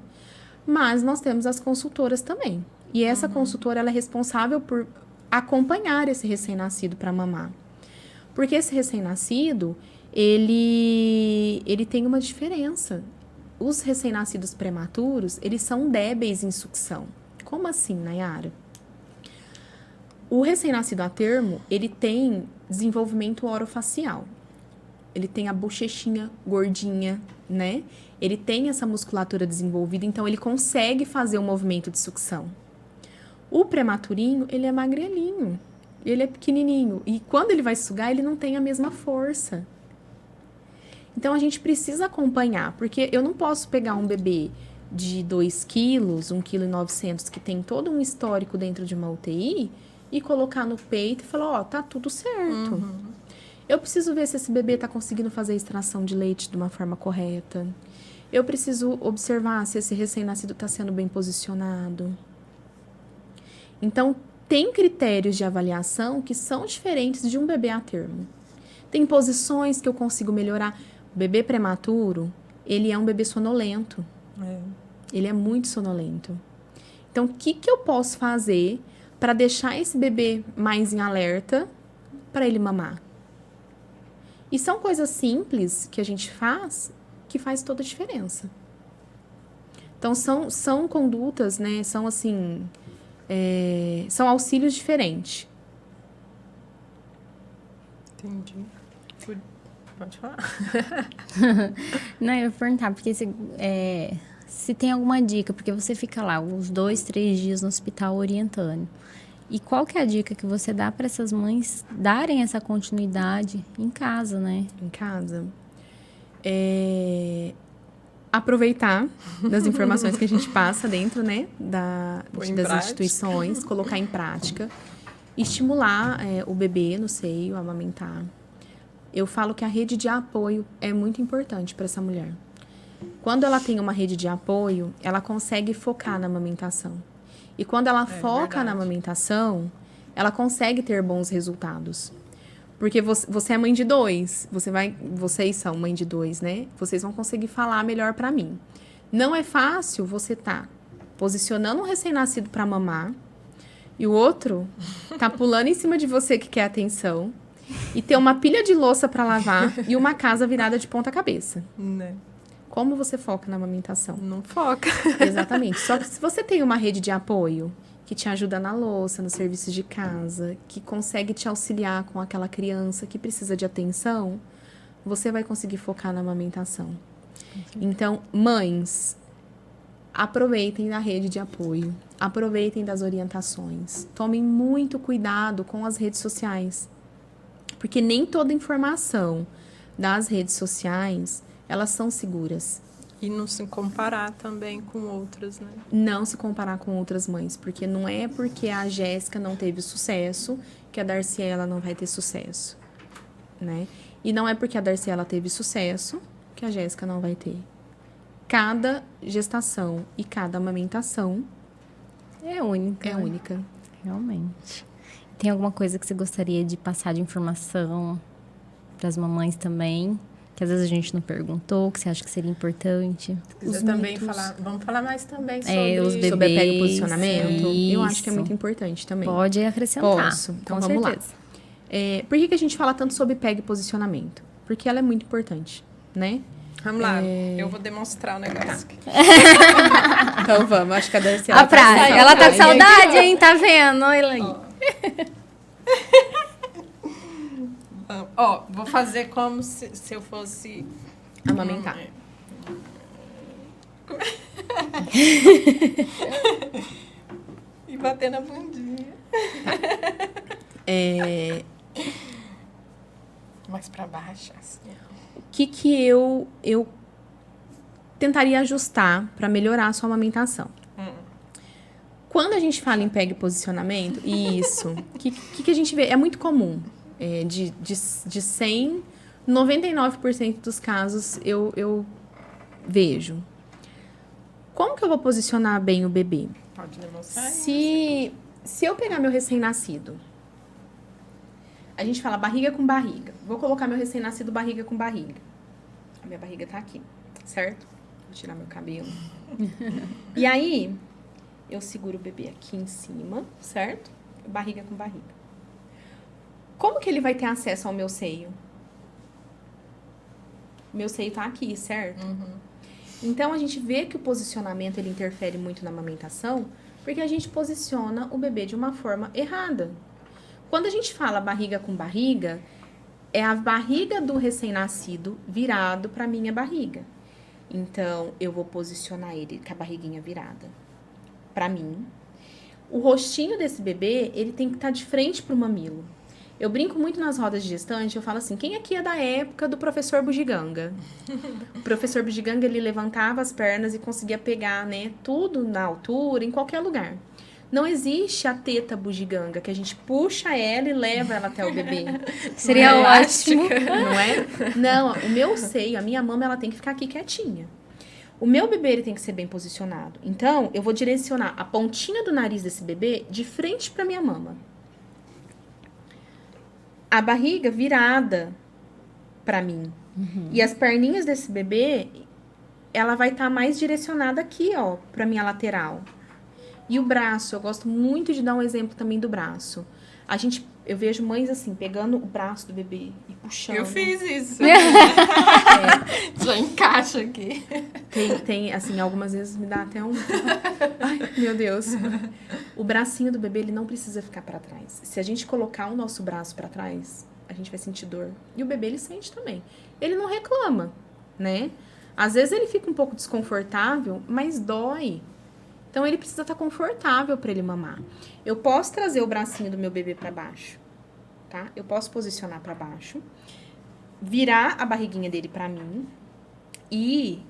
Mas nós temos as consultoras também. E essa consultora, ela é responsável por acompanhar esse recém-nascido para mamar. Porque esse recém-nascido, ele tem uma diferença. Os recém-nascidos prematuros, eles são débeis em sucção. Como assim, Nayara? O recém-nascido a termo, ele tem desenvolvimento orofacial. Ele tem a bochechinha gordinha, né? Ele tem essa musculatura desenvolvida, então ele consegue fazer o movimento de sucção. O prematurinho, ele é magrelinho, ele é pequenininho. E quando ele vai sugar, ele não tem a mesma força. Então, a gente precisa acompanhar, porque eu não posso pegar um bebê de 2 quilos, 1,9 kg, que tem todo um histórico dentro de uma UTI, e colocar no peito e falar, ó, tá tudo certo. Eu preciso ver se esse bebê tá conseguindo fazer a extração de leite de uma forma correta. Eu preciso observar se esse recém-nascido tá sendo bem posicionado. Então, tem critérios de avaliação que são diferentes de um bebê a termo. Tem posições que eu consigo melhorar. O bebê prematuro, ele é um bebê sonolento. Ele é muito sonolento. Então, o que eu posso fazer para deixar esse bebê mais em alerta para ele mamar? E são coisas simples que a gente faz que faz toda a diferença. Então, são condutas, né? São assim... são auxílios diferentes. Entendi. Pode falar. Não, eu ia perguntar, porque se tem alguma dica, porque você fica lá uns 2, 3 dias no hospital orientando. E qual que é a dica que você dá para essas mães darem essa continuidade em casa, né? Em casa. Aproveitar das informações que a gente passa dentro, né, das instituições, colocar em prática, estimular o bebê no seio, a amamentar. Eu falo que a rede de apoio é muito importante para essa mulher. Quando ela tem uma rede de apoio, ela consegue focar na amamentação. E quando ela foca na amamentação, ela consegue ter bons resultados. Porque você é mãe de 2, vocês são mãe de 2, né? Vocês vão conseguir falar melhor para mim. Não é fácil você tá posicionando um recém-nascido para mamar e o outro tá pulando em cima de você que quer atenção e ter uma pilha de louça para lavar e uma casa virada de ponta cabeça. Né? Como você foca na amamentação? Não foca. Exatamente. Só que se você tem uma rede de apoio que te ajuda na louça, nos serviços de casa, que consegue te auxiliar com aquela criança que precisa de atenção, você vai conseguir focar na amamentação. Então, mães, aproveitem da rede de apoio, aproveitem das orientações, tomem muito cuidado com as redes sociais, porque nem toda informação das redes sociais, elas são seguras. E não se comparar também com outras, né? Não se comparar com outras mães, porque não é porque a Jéssica não teve sucesso que a Darciela não vai ter sucesso, né? E não é porque a Darciela teve sucesso que a Jéssica não vai ter. Cada gestação e cada amamentação é única. É única. Realmente. Tem alguma coisa que você gostaria de passar de informação para as mamães também? Que às vezes a gente não perguntou, que você acha que seria importante. Se quiser também falar, vamos falar mais também os bebês, sobre apego e posicionamento. Isso. Eu acho que é muito importante também. Pode acrescentar. Posso. Então com vamos certeza. lá. Por que a gente fala tanto sobre pego e posicionamento? Porque ela é muito importante, né? Vamos lá, eu vou demonstrar o negócio aqui. Então vamos, acho que a Darcy... A prática, ela tá com saudade, hein? Tá vendo? Olha aí. Ó, vou fazer como se eu fosse... amamentar. E bater na bundinha. Mais pra baixo, assim. O que eu tentaria ajustar para melhorar a sua amamentação? Quando a gente fala em pego e posicionamento, isso, o que a gente vê? É muito comum. De 100, 99% dos casos eu vejo. Como que eu vou posicionar bem o bebê? Pode demonstrar. Se eu pegar meu recém-nascido, a gente fala barriga com barriga. Vou colocar meu recém-nascido barriga com barriga. A minha barriga tá aqui, certo? Vou tirar meu cabelo. E aí, eu seguro o bebê aqui em cima, certo? barriga com barriga. Como que ele vai ter acesso ao meu seio? Meu seio tá aqui, certo? Então, a gente vê que o posicionamento, ele interfere muito na amamentação, porque a gente posiciona o bebê de uma forma errada. Quando a gente fala barriga com barriga, é a barriga do recém-nascido virado para minha barriga. Então, eu vou posicionar ele com a barriguinha virada para mim. O rostinho desse bebê, ele tem que estar de frente pro mamilo. Eu brinco muito nas rodas de gestante, eu falo assim, quem aqui é da época do professor Bugiganga? O professor Bugiganga, ele levantava as pernas e conseguia pegar, né, tudo na altura, em qualquer lugar. Não existe a teta bugiganga, que a gente puxa ela e leva ela até o bebê. Seria ótimo. Não é? Não, o meu seio, a minha mama, ela tem que ficar aqui quietinha. O meu bebê, ele tem que ser bem posicionado. Então, eu vou direcionar a pontinha do nariz desse bebê de frente pra minha mama. A barriga virada pra mim. E as perninhas desse bebê, ela vai estar mais direcionada aqui, ó, pra minha lateral. E o braço, eu gosto muito de dar um exemplo também do braço. Eu vejo mães assim, pegando o braço do bebê e puxando. Eu fiz isso. Já encaixa aqui. Tem, assim, algumas vezes me dá até um... Ai, meu Deus. O bracinho do bebê, ele não precisa ficar pra trás. Se a gente colocar o nosso braço pra trás, a gente vai sentir dor. E o bebê, ele sente também. Ele não reclama, né? Às vezes ele fica um pouco desconfortável, mas dói. Então, ele precisa estar confortável para ele mamar. Eu posso trazer o bracinho do meu bebê para baixo, tá? Eu posso posicionar para baixo, virar a barriguinha dele para mim e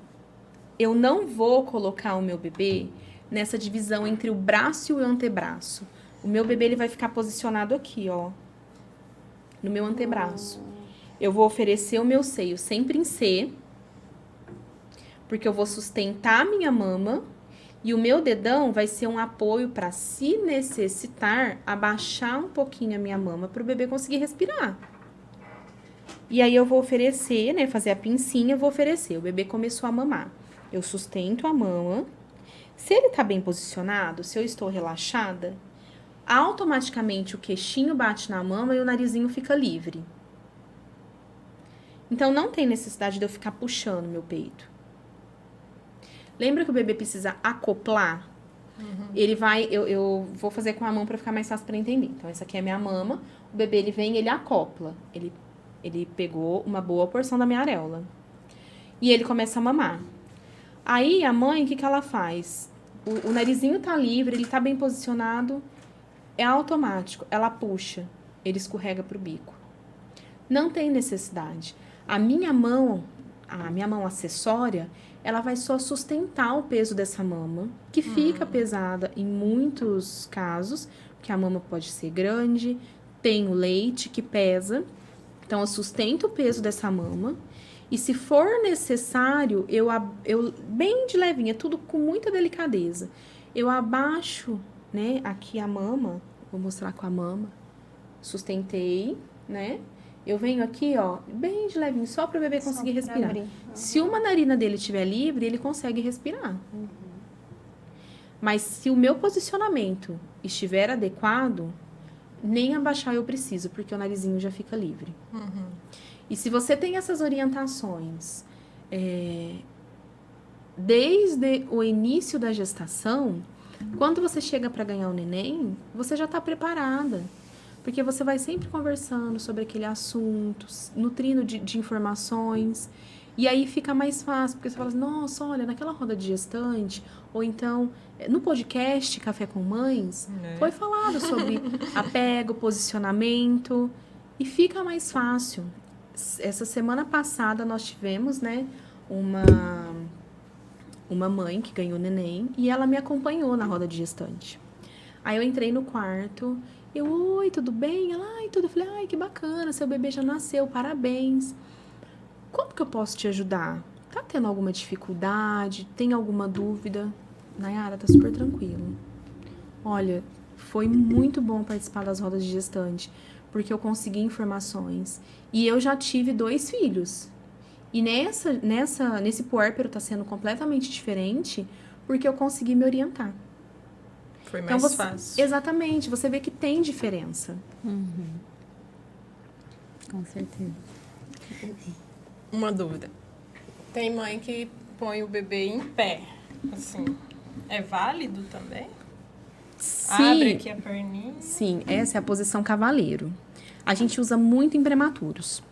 eu não vou colocar o meu bebê nessa divisão entre o braço e o antebraço. O meu bebê, ele vai ficar posicionado aqui, ó, no meu antebraço. Eu vou oferecer o meu seio sempre em C, porque eu vou sustentar a minha mama. E o meu dedão vai ser um apoio para, se necessitar, abaixar um pouquinho a minha mama para o bebê conseguir respirar. E aí eu vou oferecer, né, fazer a pincinha, eu vou oferecer. O bebê começou a mamar. Eu sustento a mama. Se ele tá bem posicionado, se eu estou relaxada, automaticamente o queixinho bate na mama e o narizinho fica livre. Então, não tem necessidade de eu ficar puxando meu peito. Lembra que o bebê precisa acoplar? Ele vai... Eu vou fazer com a mão para ficar mais fácil para entender. Então, essa aqui é a minha mama. O bebê, ele vem, ele acopla. Ele pegou uma boa porção da minha areola. E ele começa a mamar. Aí, a mãe, o que ela faz? O narizinho tá livre, ele tá bem posicionado. É automático. Ela puxa. Ele escorrega pro bico. Não tem necessidade. A minha mão acessória, ela vai só sustentar o peso dessa mama, que fica pesada em muitos casos, porque a mama pode ser grande, tem o leite que pesa. Então, eu sustento o peso dessa mama. E se for necessário, eu bem de levinha, tudo com muita delicadeza, eu abaixo, né, aqui a mama, vou mostrar com a mama, sustentei, né? Eu venho aqui, ó, bem de levinho, só para o bebê conseguir respirar. Se uma narina dele estiver livre, ele consegue respirar. Mas se o meu posicionamento estiver adequado, nem abaixar eu preciso, porque o narizinho já fica livre. E se você tem essas orientações desde o início da gestação, quando você chega para ganhar o neném, você já está preparada. Porque você vai sempre conversando sobre aquele assunto, nutrindo de informações. E aí fica mais fácil, porque você fala assim, nossa, olha, naquela roda de gestante, ou então no podcast Café com Mães, foi falado sobre apego, posicionamento, e fica mais fácil. Essa semana passada nós tivemos, né, uma mãe que ganhou neném, e ela me acompanhou na roda de gestante. Aí eu entrei no quarto... oi, tudo bem? Ela, tudo. Eu falei, que bacana, seu bebê já nasceu, parabéns. Como que eu posso te ajudar? Tá tendo alguma dificuldade? Tem alguma dúvida? Nayara, tá super tranquilo. Olha, foi muito bom participar das rodas de gestante, porque eu consegui informações. E eu já tive 2 filhos. E nesse puérpero tá sendo completamente diferente, porque eu consegui me orientar. Foi Então, mais fácil. Exatamente, você vê que tem diferença. Com certeza. Uma dúvida. Tem mãe que põe o bebê em pé, assim. É válido também? Abre aqui a perninha. Sim, essa é a posição cavaleiro. A gente usa muito em prematuros.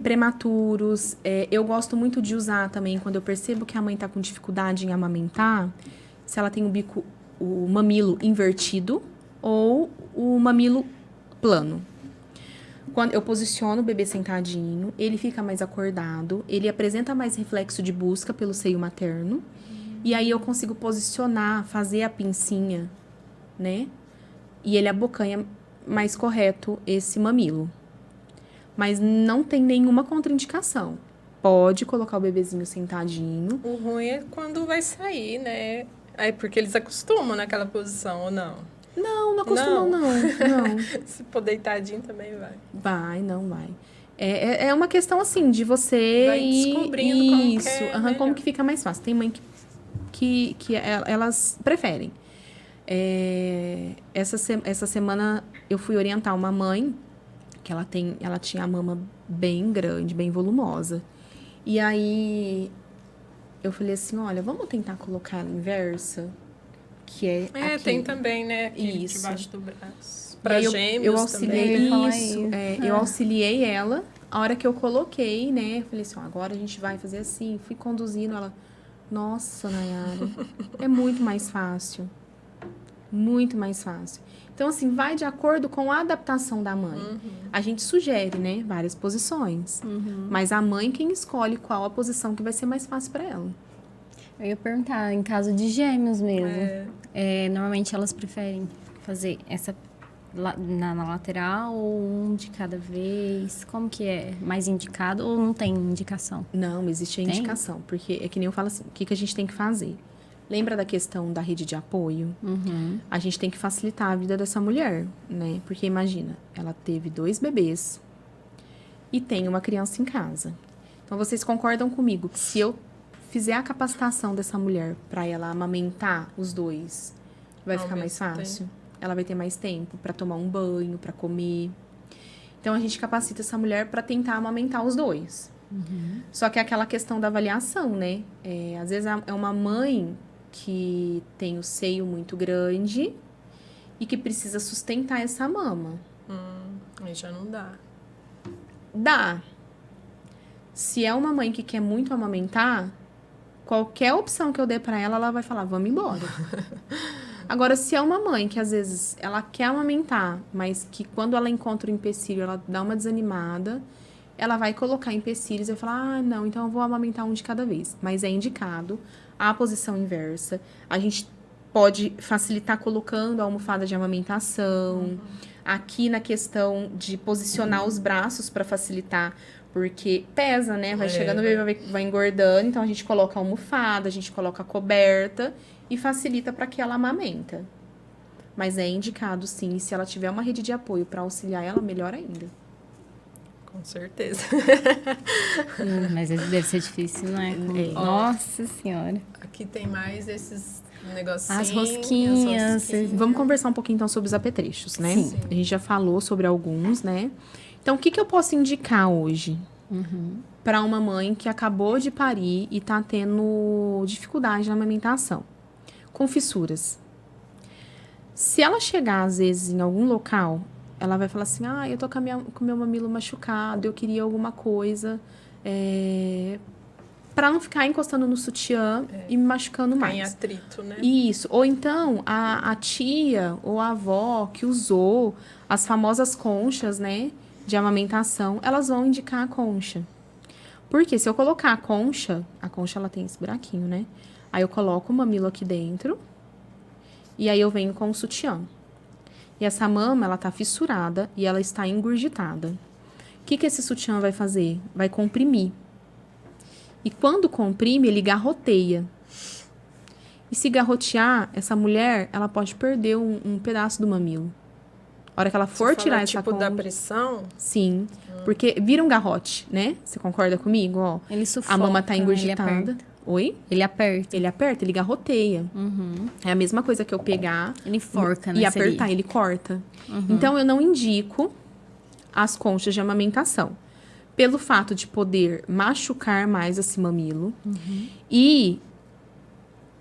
Prematuros, eu gosto muito de usar também quando eu percebo que a mãe está com dificuldade em amamentar, se ela tem o mamilo invertido ou o mamilo plano. Quando eu posiciono o bebê sentadinho, ele fica mais acordado, ele apresenta mais reflexo de busca pelo seio materno, e aí eu consigo posicionar, fazer a pincinha, né? E ele abocanha mais correto esse mamilo. Mas não tem nenhuma contraindicação. Pode colocar o bebezinho sentadinho. O ruim é quando vai sair, né? É porque eles acostumam naquela posição, ou não? Não acostumam, não. Se for deitadinho também vai. Não vai. É uma questão, assim, de você Vai ir... descobrindo como que é como melhor. que fica mais fácil. Tem mãe que elas preferem. Essa semana eu fui orientar uma mãe que ela tinha a mama bem grande, bem volumosa. E aí eu falei assim, olha, vamos tentar colocar ela inversa, que é aqui. Tem também, né? Aqui Isso. debaixo do braço. E Pra aí gêmeos eu auxiliei também. isso. Eu auxiliei ela. A hora que eu coloquei, né? Eu falei assim, ó, agora a gente vai fazer assim. Fui conduzindo ela. Nossa, Nayara, é muito mais fácil. Muito mais fácil. Então, assim, vai de acordo com a adaptação da mãe. A gente sugere, né, várias posições. Mas a mãe quem escolhe qual a posição que vai ser mais fácil para ela. Eu ia perguntar, em caso de gêmeos mesmo. Normalmente elas preferem fazer essa na lateral ou um de cada vez? Como que é? Mais indicado ou não tem indicação? Não, existe a Tem? indicação. Porque é que nem eu falo assim, o que a gente tem que fazer? Lembra da questão da rede de apoio? A gente tem que facilitar a vida dessa mulher, né? Porque imagina, ela teve 2 bebês e tem uma criança em casa. Então, vocês concordam comigo que se eu fizer a capacitação dessa mulher para ela amamentar os 2, vai Ao ficar mais mesmo fácil? Ela vai ter mais tempo para tomar um banho, para comer. Então, a gente capacita essa mulher para tentar amamentar os 2. Só que é aquela questão da avaliação, né? Às vezes é uma mãe que tem o seio muito grande e que precisa sustentar essa mama. Aí já não dá. Dá. Se é uma mãe que quer muito amamentar, qualquer opção que eu dê pra ela, ela vai falar, vamos embora. Agora, se é uma mãe que às vezes ela quer amamentar, mas que quando ela encontra o empecilho, ela dá uma desanimada, ela vai colocar empecilhos e vai falar, não, então eu vou amamentar um de cada vez. Mas é indicado a posição inversa. A gente pode facilitar colocando a almofada de amamentação. Aqui na questão de posicionar os braços para facilitar, porque pesa, né? Vai chegando, o bebê vai engordando, então a gente coloca a almofada, a gente coloca a coberta e facilita para que ela amamenta. Mas é indicado, sim, e se ela tiver uma rede de apoio para auxiliar ela, melhor ainda. Com certeza. Mas deve ser difícil, não é? Nossa Senhora. Aqui tem mais esses negocinhos. As rosquinhas. Vamos conversar um pouquinho, então, sobre os apetrechos, né? Sim. A gente já falou sobre alguns, né? Então, o que eu posso indicar hoje para uma mãe que acabou de parir e tá tendo dificuldade na amamentação? Com fissuras. Se ela chegar, às vezes, em algum local, ela vai falar assim, eu tô com o meu mamilo machucado, eu queria alguma coisa para não ficar encostando no sutiã e me machucando mais. Em atrito, né? Isso. Ou então, a tia ou a avó que usou as famosas conchas, né, de amamentação, elas vão indicar a concha. Porque se eu colocar a concha ela tem esse buraquinho, né? Aí eu coloco o mamilo aqui dentro e aí eu venho com o sutiã. E essa mama, ela tá fissurada e ela está engurgitada. O que esse sutiã vai fazer? Vai comprimir. E quando comprime, ele garroteia. E se garrotear, essa mulher, ela pode perder um pedaço do mamilo. A hora que ela for tirar essa tipo da concha... pressão? Sim, porque vira um garrote, né? Você concorda comigo? Ó, Ele sufoca, a mama tá ele engurgitada. aperta. Oi? Ele aperta. Ele aperta, ele garroteia. É a mesma coisa que eu pegar... Ele forca, né? E apertar, ele corta. Então, eu não indico as conchas de amamentação. Pelo fato de poder machucar mais esse mamilo. E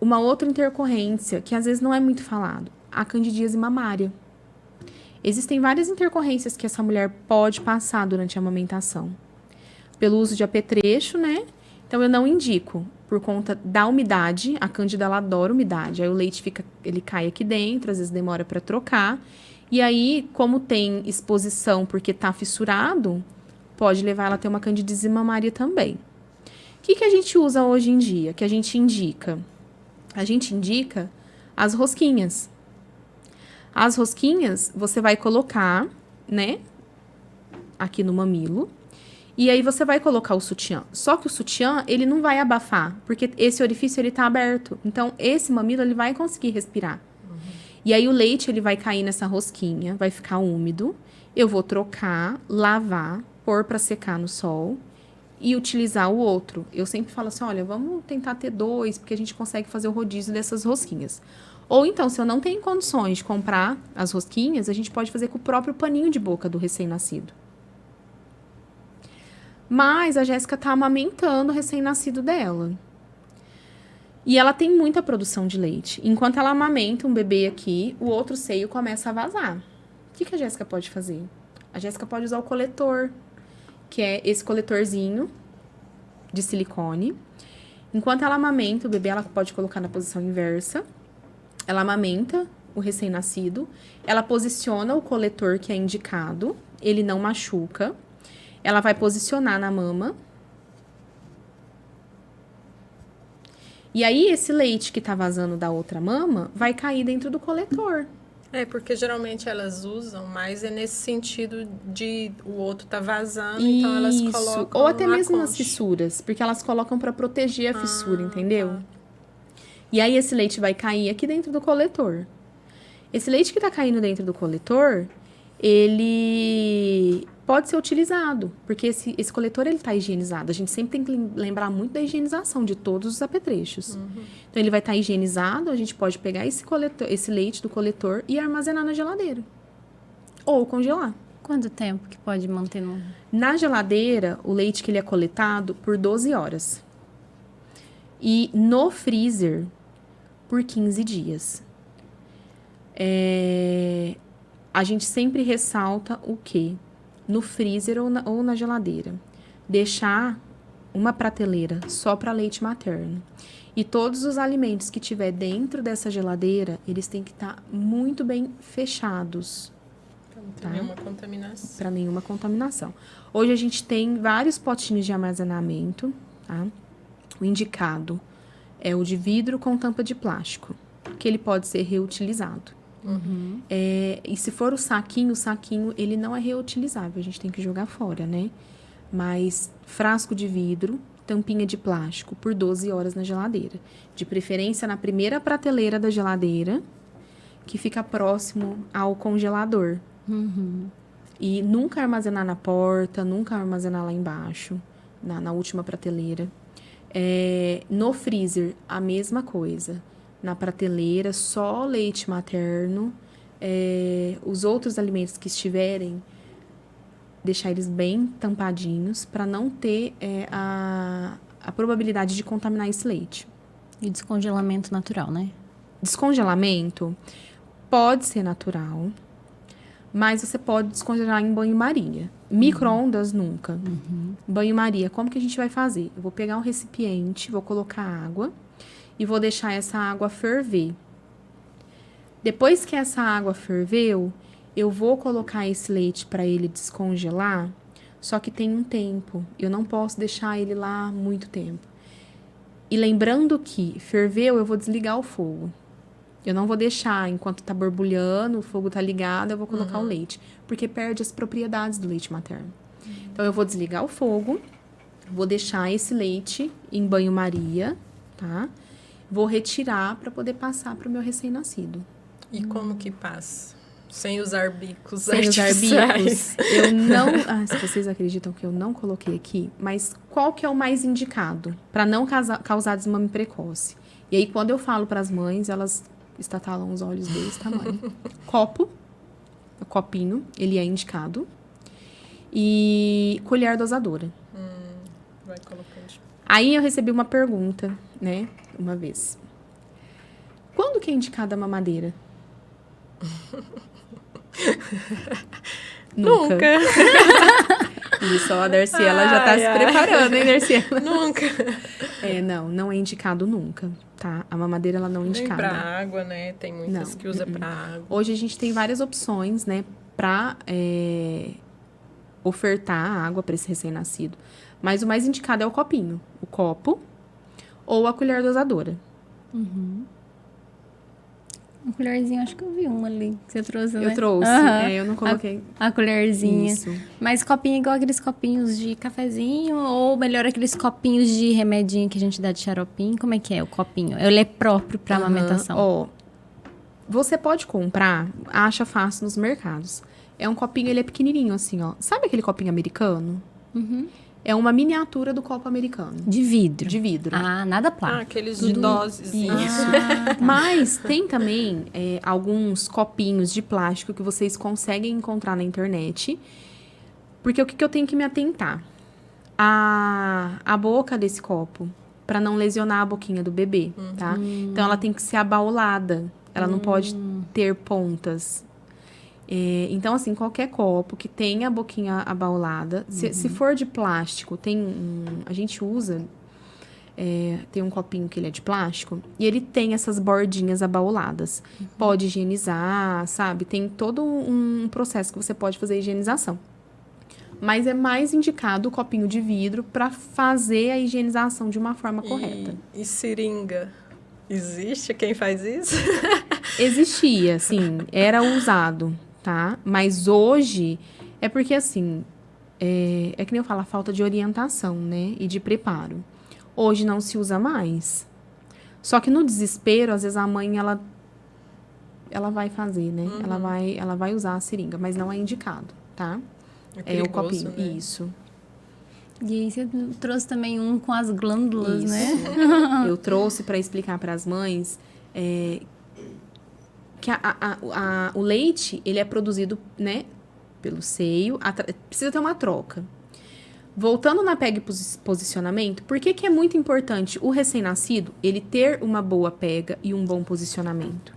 uma outra intercorrência, que às vezes não é muito falado, a candidíase mamária. Existem várias intercorrências que essa mulher pode passar durante a amamentação. Pelo uso de apetrecho, né? Então, eu não indico, por conta da umidade. A cândida, ela adora umidade. Aí, o leite ele cai aqui dentro, às vezes demora para trocar. E aí, como tem exposição porque tá fissurado, pode levar ela a ter uma candidíase mamária também. O que a gente usa hoje em dia? Que a gente indica? A gente indica as rosquinhas. As rosquinhas, você vai colocar, né, aqui no mamilo. E aí, você vai colocar o sutiã. Só que o sutiã, ele não vai abafar, porque esse orifício, ele tá aberto. Então, esse mamilo, ele vai conseguir respirar. E aí, o leite, ele vai cair nessa rosquinha, vai ficar úmido. Eu vou trocar, lavar, pôr para secar no sol e utilizar o outro. Eu sempre falo assim, olha, vamos tentar ter 2, porque a gente consegue fazer o rodízio dessas rosquinhas. Ou então, se eu não tenho condições de comprar as rosquinhas, a gente pode fazer com o próprio paninho de boca do recém-nascido. Mas a Jéssica tá amamentando o recém-nascido dela. E ela tem muita produção de leite. Enquanto ela amamenta um bebê aqui, o outro seio começa a vazar. O que a Jéssica pode fazer? A Jéssica pode usar o coletor, que é esse coletorzinho de silicone. Enquanto ela amamenta o bebê, ela pode colocar na posição inversa. Ela amamenta o recém-nascido. Ela posiciona o coletor que é indicado. Ele não machuca. Ela vai posicionar na mama. E aí, esse leite que tá vazando da outra mama vai cair dentro do coletor. Porque geralmente elas usam, mas é nesse sentido de o outro tá vazando, então elas colocam ou até mesmo concha. nas fissuras, porque elas colocam para proteger a fissura, entendeu? Tá. E aí, esse leite vai cair aqui dentro do coletor. Esse leite que tá caindo dentro do coletor, ele pode ser utilizado, porque esse coletor, ele tá higienizado. A gente sempre tem que lembrar muito da higienização de todos os apetrechos. Então, ele vai estar higienizado, a gente pode pegar esse leite do coletor e armazenar na geladeira. Ou congelar. Quanto tempo que pode manter no... Na geladeira, o leite que ele é coletado por 12 horas. E no freezer, por 15 dias. A gente sempre ressalta o quê? No freezer ou na geladeira. Deixar uma prateleira só para leite materno. E todos os alimentos que tiver dentro dessa geladeira, eles têm que estar muito bem fechados. Para nenhuma contaminação. Para nenhuma contaminação. Hoje a gente tem vários potinhos de armazenamento, tá? O indicado é o de vidro com tampa de plástico, que ele pode ser reutilizado. E se for o saquinho ele não é reutilizável, a gente tem que jogar fora, né? Mas frasco de vidro, tampinha de plástico por 12 horas na geladeira. De preferência na primeira prateleira da geladeira, que fica próximo ao congelador. E nunca armazenar na porta, nunca armazenar lá embaixo, na última prateleira. No freezer, a mesma coisa. Na prateleira, só leite materno. Os outros alimentos que estiverem, deixar eles bem tampadinhos para não ter a probabilidade de contaminar esse leite. E descongelamento natural, né? Descongelamento pode ser natural, mas você pode descongelar em banho-maria. Micro-ondas, nunca. Banho-maria, como que a gente vai fazer? Eu vou pegar um recipiente, vou colocar água e vou deixar essa água ferver. Depois que essa água ferveu, eu vou colocar esse leite para ele descongelar, só que tem um tempo. Eu não posso deixar ele lá muito tempo. E lembrando que ferveu, eu vou desligar o fogo. Eu não vou deixar enquanto tá borbulhando, o fogo tá ligado, eu vou colocar o leite. Porque perde as propriedades do leite materno. Então, eu vou desligar o fogo, vou deixar esse leite em banho-maria, tá? Vou retirar para poder passar para o meu recém-nascido. E como que passa? Sem usar bicos sem usar artificiais. bicos. Eu não... se vocês acreditam que eu não coloquei aqui, mas qual que é o mais indicado para não causar desmame precoce? E aí, quando eu falo para as mães, elas estatalam os olhos desse tamanho. Copinho, ele é indicado. E colher dosadora. Vai colocando. Aí eu recebi uma pergunta, né, uma vez. Quando que é indicada a mamadeira? Nunca. Isso, a Darcy, ela já tá se preparando, hein, Darcy? Nunca. Não é indicado nunca, tá? A mamadeira, ela não é Nem indicada. pra água, né? Tem muitas que usa pra água. Hoje a gente tem várias opções, né, pra ofertar água para esse recém-nascido. Mas o mais indicado é o copinho. O copo ou a colher dosadora. Uma colherzinha, acho que eu vi uma ali que você trouxe, né? Eu trouxe, eu não coloquei. A colherzinha. Isso. Mas copinho igual aqueles copinhos de cafezinho ou melhor aqueles copinhos de remedinho que a gente dá de xaropinho? Como é que é o copinho? Ele é próprio para amamentação? Ó, você pode comprar, acha fácil nos mercados. É um copinho, ele é pequenininho assim, ó. Sabe aquele copinho americano? É uma miniatura do copo americano. De vidro? De vidro. Ah, nada plástico. Aqueles de doses. Isso. Tá. Mas tem também alguns copinhos de plástico que vocês conseguem encontrar na internet. Porque o que eu tenho que me atentar? A boca desse copo, para não lesionar a boquinha do bebê, tá? Então, ela tem que ser abaulada. Ela não pode ter pontas. Então, assim, qualquer copo que tenha a boquinha abaulada, se for de plástico, a gente usa, tem um copinho que ele é de plástico, e ele tem essas bordinhas abauladas. Pode higienizar, sabe? Tem todo um processo que você pode fazer a higienização. Mas é mais indicado o copinho de vidro para fazer a higienização de uma forma correta. E seringa? Existe quem faz isso? Existia, sim, era usado. Tá? Mas hoje é porque, assim, é que nem eu falo, a falta de orientação, né? E de preparo. Hoje não se usa mais. Só que no desespero, às vezes a mãe, ela vai fazer, né? Ela vai usar a seringa, mas não é indicado, tá? É o copinho, né? isso. E aí você trouxe também um com as glândulas, Isso. né? Eu trouxe para explicar para as mães que o leite, ele é produzido, né, pelo seio, precisa ter uma troca. Voltando na pega e posicionamento, por que é muito importante o recém-nascido, ele ter uma boa pega e um bom posicionamento?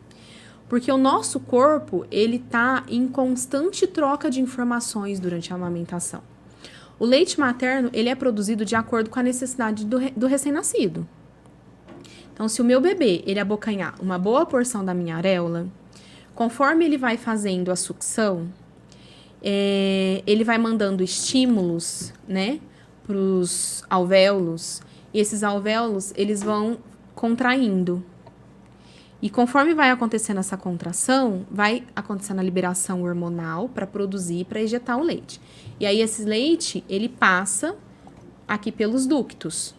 Porque o nosso corpo, ele tá em constante troca de informações durante a amamentação. O leite materno, ele é produzido de acordo com a necessidade do recém-nascido. Então, se o meu bebê, ele abocanhar uma boa porção da minha areola, conforme ele vai fazendo a sucção, ele vai mandando estímulos, né, para os alvéolos, e esses alvéolos, eles vão contraindo. E conforme vai acontecendo essa contração, vai acontecendo a liberação hormonal para produzir, para ejetar o leite. E aí, esse leite, ele passa aqui pelos ductos.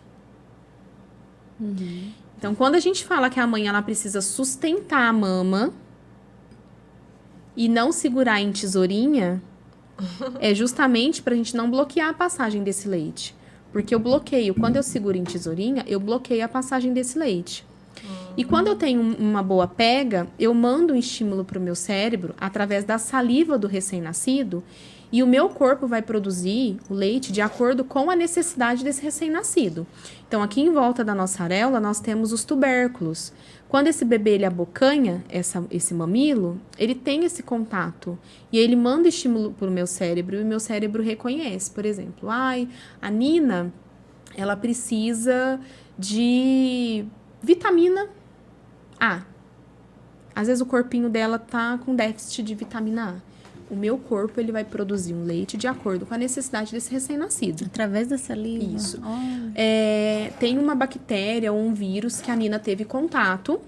Então, quando a gente fala que a mãe, ela precisa sustentar a mama e não segurar em tesourinha, é justamente para a gente não bloquear a passagem desse leite. Porque eu bloqueio, quando eu seguro em tesourinha, eu bloqueio a passagem desse leite. E quando eu tenho uma boa pega, eu mando um estímulo para o meu cérebro através da saliva do recém-nascido e o meu corpo vai produzir o leite de acordo com a necessidade desse recém-nascido. Então, aqui em volta da nossa areola, nós temos os tubérculos. Quando esse bebê ele abocanha esse mamilo, ele tem esse contato. E ele manda estímulo para o meu cérebro e o meu cérebro reconhece. Por exemplo, a Nina, ela precisa de vitamina A. Às vezes o corpinho dela tá com déficit de vitamina A. O meu corpo, ele vai produzir um leite de acordo com a necessidade desse recém-nascido. Através da saliva? Isso. Tem uma bactéria ou um vírus que a Nina teve contato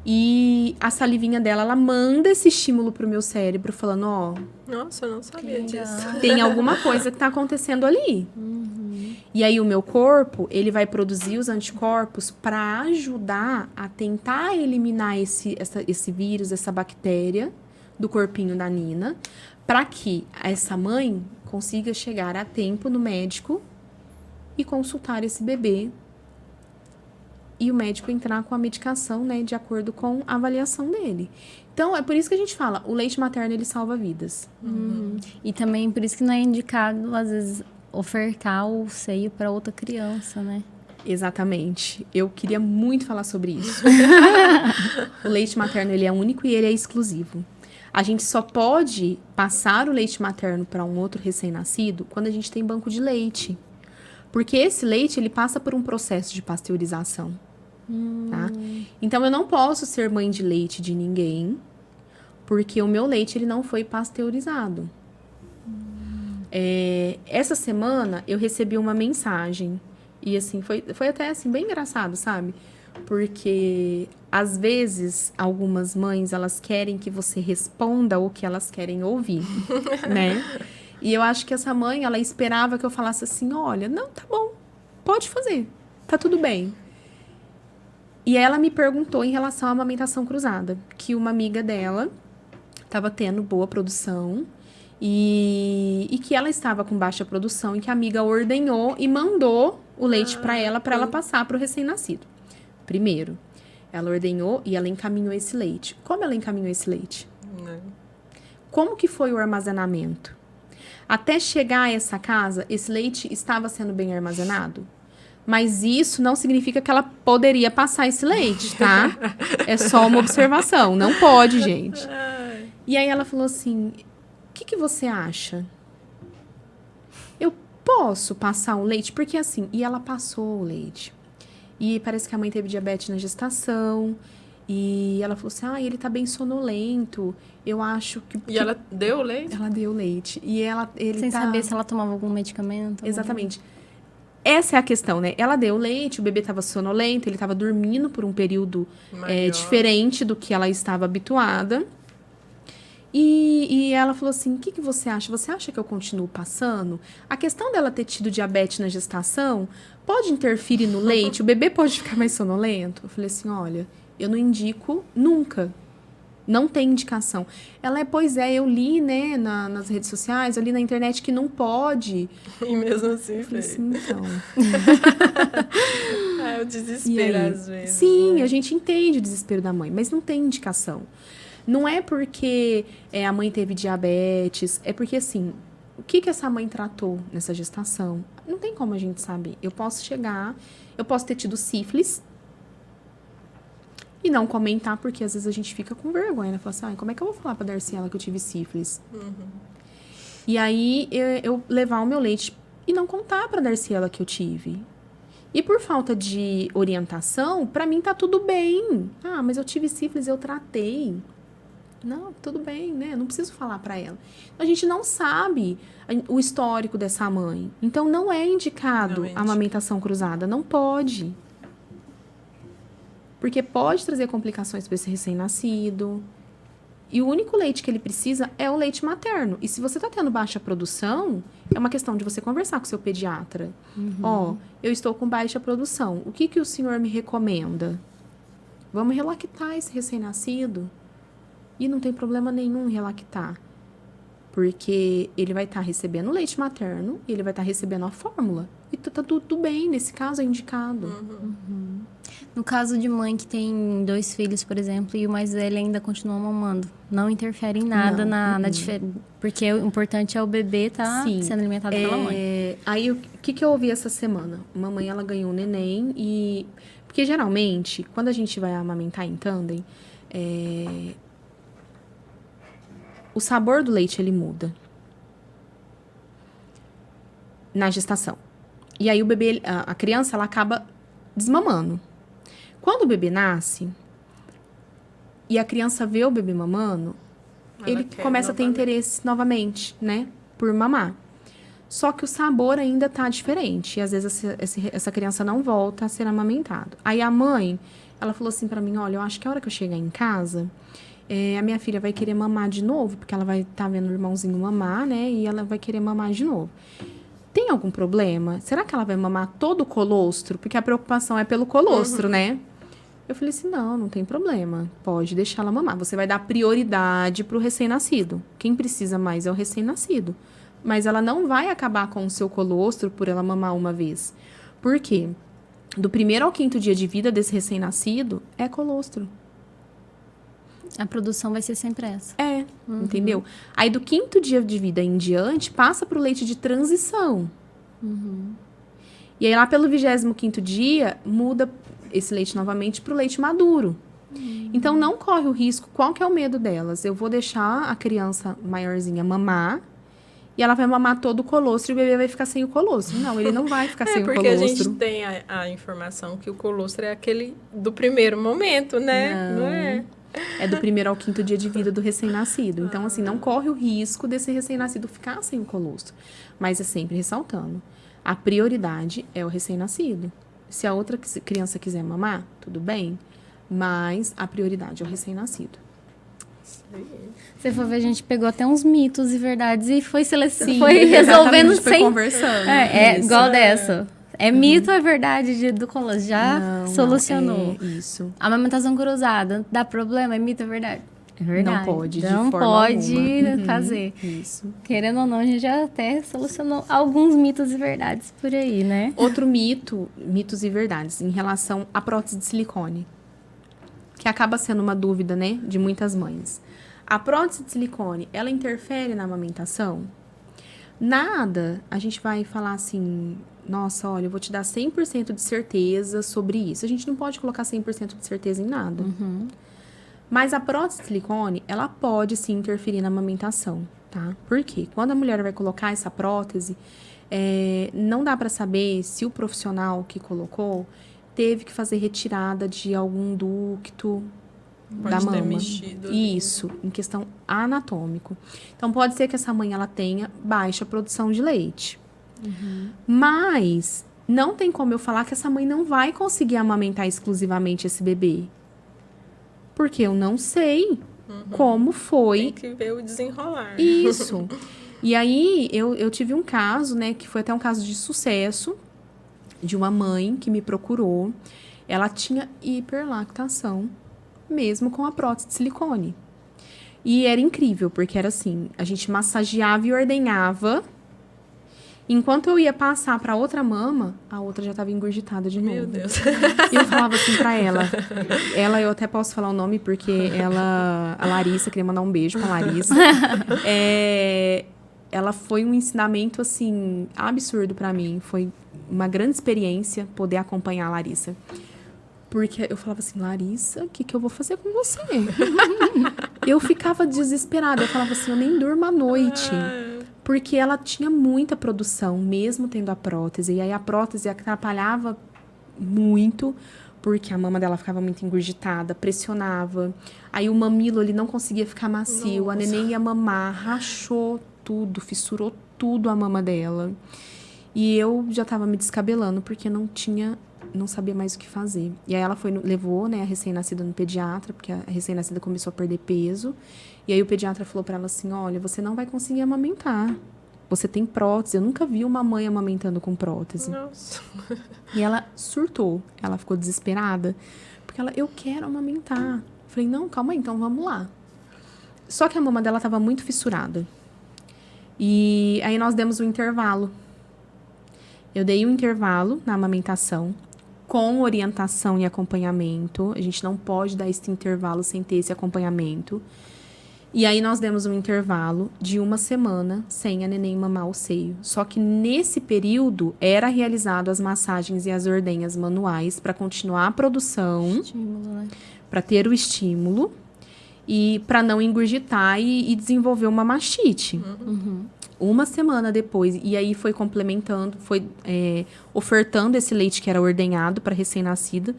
e a salivinha dela, ela manda esse estímulo pro meu cérebro falando, Nossa, eu não sabia disso. tem alguma coisa que tá acontecendo ali. E aí o meu corpo, ele vai produzir os anticorpos para ajudar a tentar eliminar esse vírus, essa bactéria do corpinho da Nina, para que essa mãe consiga chegar a tempo no médico e consultar esse bebê e o médico entrar com a medicação, né, de acordo com a avaliação dele. Então, é por isso que a gente fala, o leite materno, ele salva vidas. E também por isso que não é indicado, às vezes, ofertar o seio para outra criança, né? Exatamente. Eu queria muito falar sobre isso. O leite materno, ele é único e ele é exclusivo. A gente só pode passar o leite materno para um outro recém-nascido quando a gente tem banco de leite. Porque esse leite, ele passa por um processo de pasteurização. Tá? Então, eu não posso ser mãe de leite de ninguém, porque o meu leite, ele não foi pasteurizado. Essa semana, eu recebi uma mensagem. E, assim, foi até, assim, bem engraçado, sabe? Porque, às vezes, algumas mães, elas querem que você responda o que elas querem ouvir, né? E eu acho que essa mãe, ela esperava que eu falasse assim, olha, não, tá bom, pode fazer, tá tudo bem. E ela me perguntou em relação à amamentação cruzada, que uma amiga dela estava tendo boa produção e que ela estava com baixa produção e que a amiga ordenhou e mandou o leite para ela passar para o recém-nascido. Primeiro, ela ordenhou e ela encaminhou esse leite. Como ela encaminhou esse leite? Como que foi o armazenamento? Até chegar a essa casa, esse leite estava sendo bem armazenado? Mas isso não significa que ela poderia passar esse leite, tá? É só uma observação. Não pode, gente. E aí ela falou assim, o que você acha? Eu posso passar o leite? Porque assim, e ela passou o leite. E parece que a mãe teve diabetes na gestação. E ela falou assim, ele tá bem sonolento. Eu acho que... E ela deu leite? Ela deu leite. E ele Sem saber se ela tomava algum medicamento. Exatamente. Essa é a questão, né? Ela deu leite, o bebê estava sonolento, ele estava dormindo por um período diferente do que ela estava habituada. E ela falou assim, o que você acha? Você acha que eu continuo passando? A questão dela ter tido diabetes na gestação pode interferir no leite? O bebê pode ficar mais sonolento? Eu falei assim, olha, eu não indico nunca. Não tem indicação. Ela pois é, eu li, né, nas redes sociais, eu li na internet que não pode. E mesmo assim, eu falei assim, então. É o desespero, às vezes. Sim, né? A gente entende o desespero da mãe, mas não tem indicação. Não é porque a mãe teve diabetes, é porque, assim, o que essa mãe tratou nessa gestação? Não tem como a gente saber. Eu posso ter tido sífilis, e não comentar, porque às vezes a gente fica com vergonha, né? Fala assim, como é que eu vou falar pra Darciela que eu tive sífilis? E aí, eu levar o meu leite e não contar pra Darciela que eu tive. E por falta de orientação, pra mim tá tudo bem. Mas eu tive sífilis, eu tratei. Não, tudo bem, né? Não preciso falar pra ela. A gente não sabe o histórico dessa mãe. Então, não é indicado a amamentação cruzada. Não pode. Porque pode trazer complicações para esse recém-nascido. E o único leite que ele precisa é o leite materno. E se você está tendo baixa produção, é uma questão de você conversar com o seu pediatra. Eu estou com baixa produção. O que o senhor me recomenda? Vamos relactar esse recém-nascido? E não tem problema nenhum em relactar. Porque ele vai estar recebendo leite materno e ele vai estar recebendo a fórmula. E tá tudo bem, nesse caso é indicado. No caso de mãe que tem 2 filhos, por exemplo, e o mais velho ainda continua mamando, não interfere em nada na diferença. Porque o importante é o bebê estar sendo alimentado pela mãe. Aí, o que eu ouvi essa semana? Uma mãe, ela ganhou um neném e... Porque, geralmente, quando a gente vai amamentar em tandem, o sabor do leite, ele muda na gestação. E aí, o bebê, a criança, ela acaba desmamando. Quando o bebê nasce e a criança vê o bebê mamando, ele começa a ter interesse novamente, né? Por mamar. Só que o sabor ainda tá diferente. E às vezes essa criança não volta a ser amamentada. Aí a mãe, ela falou assim pra mim, olha, eu acho que a hora que eu chegar em casa, a minha filha vai querer mamar de novo, porque ela vai estar vendo o irmãozinho mamar, né? E ela vai querer mamar de novo. Tem algum problema? Será que ela vai mamar todo o colostro? Porque a preocupação é pelo colostro, né? Eu falei assim, não tem problema, pode deixar ela mamar. Você vai dar prioridade pro recém-nascido. Quem precisa mais é o recém-nascido. Mas ela não vai acabar com o seu colostro por ela mamar uma vez. Por quê? Do 1º ao 5º dia de vida desse recém-nascido é colostro. A produção vai ser sempre essa. Entendeu? Aí do 5º dia de vida em diante, passa pro leite de transição. E aí lá pelo 25º dia, muda esse leite novamente pro leite maduro. Então não corre o risco. Qual que é o medo delas? Eu vou deixar a criança maiorzinha mamar e ela vai mamar todo o colostro e o bebê vai ficar sem o colostro. Não, ele não vai ficar sem o colostro. Porque a gente tem a informação que o colostro é aquele do primeiro momento, né? Não é? É do 1º ao 5º dia de vida do recém-nascido. Então, assim, não corre o risco desse recém-nascido ficar sem o colostro. Mas é sempre ressaltando. A prioridade é o recém-nascido. Se a outra criança quiser mamar, tudo bem. Mas a prioridade é o recém-nascido. Se for ver, a gente pegou até uns mitos e verdades e foi Sim, foi resolvendo a gente foi sem... conversando. É igual dessa. É mito ou é verdade do colostro? Já solucionou. É isso. A amamentação cruzada dá problema? É mito ou é verdade? É verdade. Não pode, de Não forma pode alguma. fazer. Isso. Querendo ou não, a gente já até solucionou alguns mitos e verdades por aí, né? Outro mito, mitos e verdades, em relação à prótese de silicone. Que acaba sendo uma dúvida, né, de muitas mães. A prótese de silicone, ela interfere na amamentação? Nada, a gente vai falar assim, nossa, olha, eu vou te dar 100% de certeza sobre isso. A gente não pode colocar 100% de certeza em nada. Mas a prótese de silicone, ela pode sim interferir na amamentação, tá? Por quê? Quando a mulher vai colocar essa prótese, não dá para saber se o profissional que colocou teve que fazer retirada de algum ducto da mama. Mexido. Isso, em questão anatômico. Então, pode ser que essa mãe ela tenha baixa produção de leite. Mas não tem como eu falar que essa mãe não vai conseguir amamentar exclusivamente esse bebê. Porque eu não sei como foi. Tem que ver o desenrolar. Isso. E aí, eu tive um caso, né, que foi até um caso de sucesso, de uma mãe que me procurou. Ela tinha hiperlactação, mesmo com a prótese de silicone. E era incrível, porque era assim, a gente massageava e ordenhava. Enquanto eu ia passar para outra mama, a outra já estava engurgitada de novo. Meu Deus. E eu falava assim para ela. Eu até posso falar o nome, porque a Larissa, queria mandar um beijo pra Larissa. Ela foi um ensinamento, assim, absurdo para mim. Foi uma grande experiência poder acompanhar a Larissa. Porque eu falava assim, Larissa, o que eu vou fazer com você? Eu ficava desesperada. Eu falava assim, eu nem durmo à noite. Porque ela tinha muita produção, mesmo tendo a prótese. E aí a prótese atrapalhava muito, porque a mama dela ficava muito engurgitada, pressionava. Aí o mamilo, ele não conseguia ficar macio. Nossa. A neném ia mamar, rachou tudo, fissurou tudo a mama dela. E eu já tava me descabelando, porque não sabia mais o que fazer. E aí ela levou, né, a recém-nascida no pediatra, porque a recém-nascida começou a perder peso. E aí o pediatra falou para ela assim, olha, você não vai conseguir amamentar. Você tem prótese. Eu nunca vi uma mãe amamentando com prótese. Nossa. E ela surtou. Ela ficou desesperada. Porque eu quero amamentar. Eu falei, não, calma aí, então vamos lá. Só que a mama dela estava muito fissurada. E aí nós demos um intervalo. Eu dei um intervalo na amamentação, com orientação e acompanhamento. A gente não pode dar esse intervalo sem ter esse acompanhamento. E aí nós demos um intervalo de 1 semana sem a neném mamar o seio. Só que nesse período era realizado as massagens e as ordenhas manuais para continuar a produção, Né? para ter o estímulo e para não engurgitar e desenvolver uma mastite. 1 semana depois, e aí foi complementando, foi ofertando esse leite que era ordenhado para recém-nascida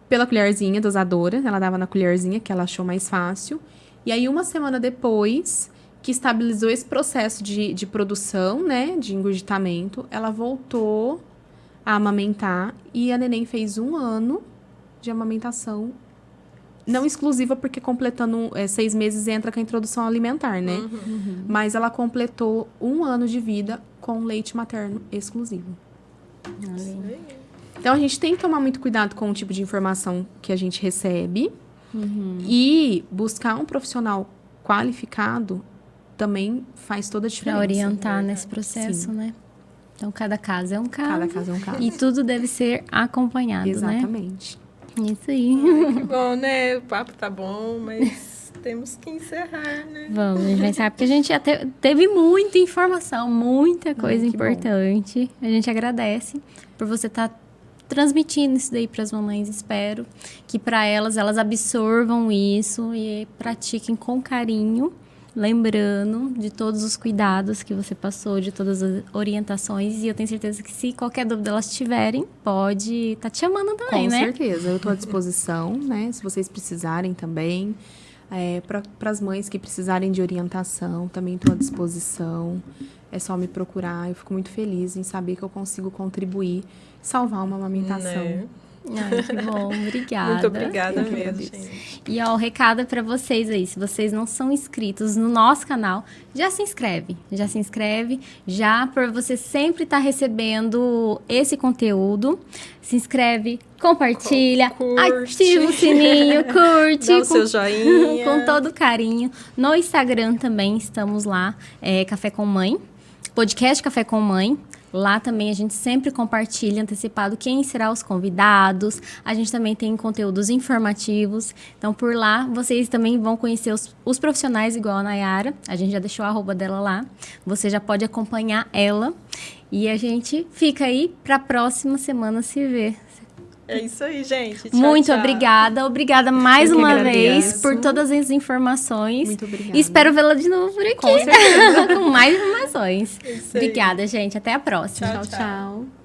pela colherzinha dosadora. Ela dava na colherzinha, que ela achou mais fácil. E aí, 1 semana depois, que estabilizou esse processo de produção, né, de engurgitamento, ela voltou a amamentar e a neném fez 1 ano de amamentação. Não exclusiva, porque completando 6 meses entra com a introdução alimentar, né? Mas ela completou 1 ano de vida com leite materno exclusivo. Então, a gente tem que tomar muito cuidado com o tipo de informação que a gente recebe e buscar um profissional qualificado também faz toda a diferença. Para orientar nesse processo, né? Então, cada caso é um caso. Cada caso é um caso. E tudo deve ser acompanhado, né? Exatamente. Isso aí. Que bom, né? O papo tá bom, mas temos que encerrar, né? Vamos, a gente vai encerrar, porque a gente já teve muita informação, muita coisa que importante. A gente agradece por você estar transmitindo isso daí para as mamães. Espero que para elas absorvam isso e pratiquem com carinho, lembrando de todos os cuidados que você passou, de todas as orientações. E eu tenho certeza que se qualquer dúvida elas tiverem, pode estar te chamando também, Com né? certeza, eu estou à disposição, né? Se vocês precisarem também. Para as mães que precisarem de orientação, também estou à disposição. É só me procurar. Eu fico muito feliz em saber que eu consigo contribuir, salvar uma amamentação. Né? Ai, que bom, obrigada. Muito obrigada Eu que mesmo, agradeço. gente. E ó, o recado é para vocês aí, se vocês não são inscritos no nosso canal, já se inscreve, já para você sempre estar recebendo esse conteúdo. Se inscreve, compartilha, Curte. ativa o sininho, curte. Dá o seu joinha. Com todo carinho. No Instagram também estamos lá, Café com Mãe, podcast Café com Mãe. Lá também a gente sempre compartilha antecipado quem serão os convidados. A gente também tem conteúdos informativos. Então, por lá, vocês também vão conhecer os profissionais igual a Nayara. A gente já deixou a arroba dela lá. Você já pode acompanhar ela. E a gente fica aí para a próxima semana se ver. É isso aí, gente. Tchau, Muito tchau. obrigada. Obrigada mais Eu que uma agradeço. vez por todas as informações. Muito obrigada. E espero vê-la de novo por aqui. Com certeza. Com mais informações. Isso aí. Obrigada, gente. Até a próxima. Tchau, Tchau, tchau.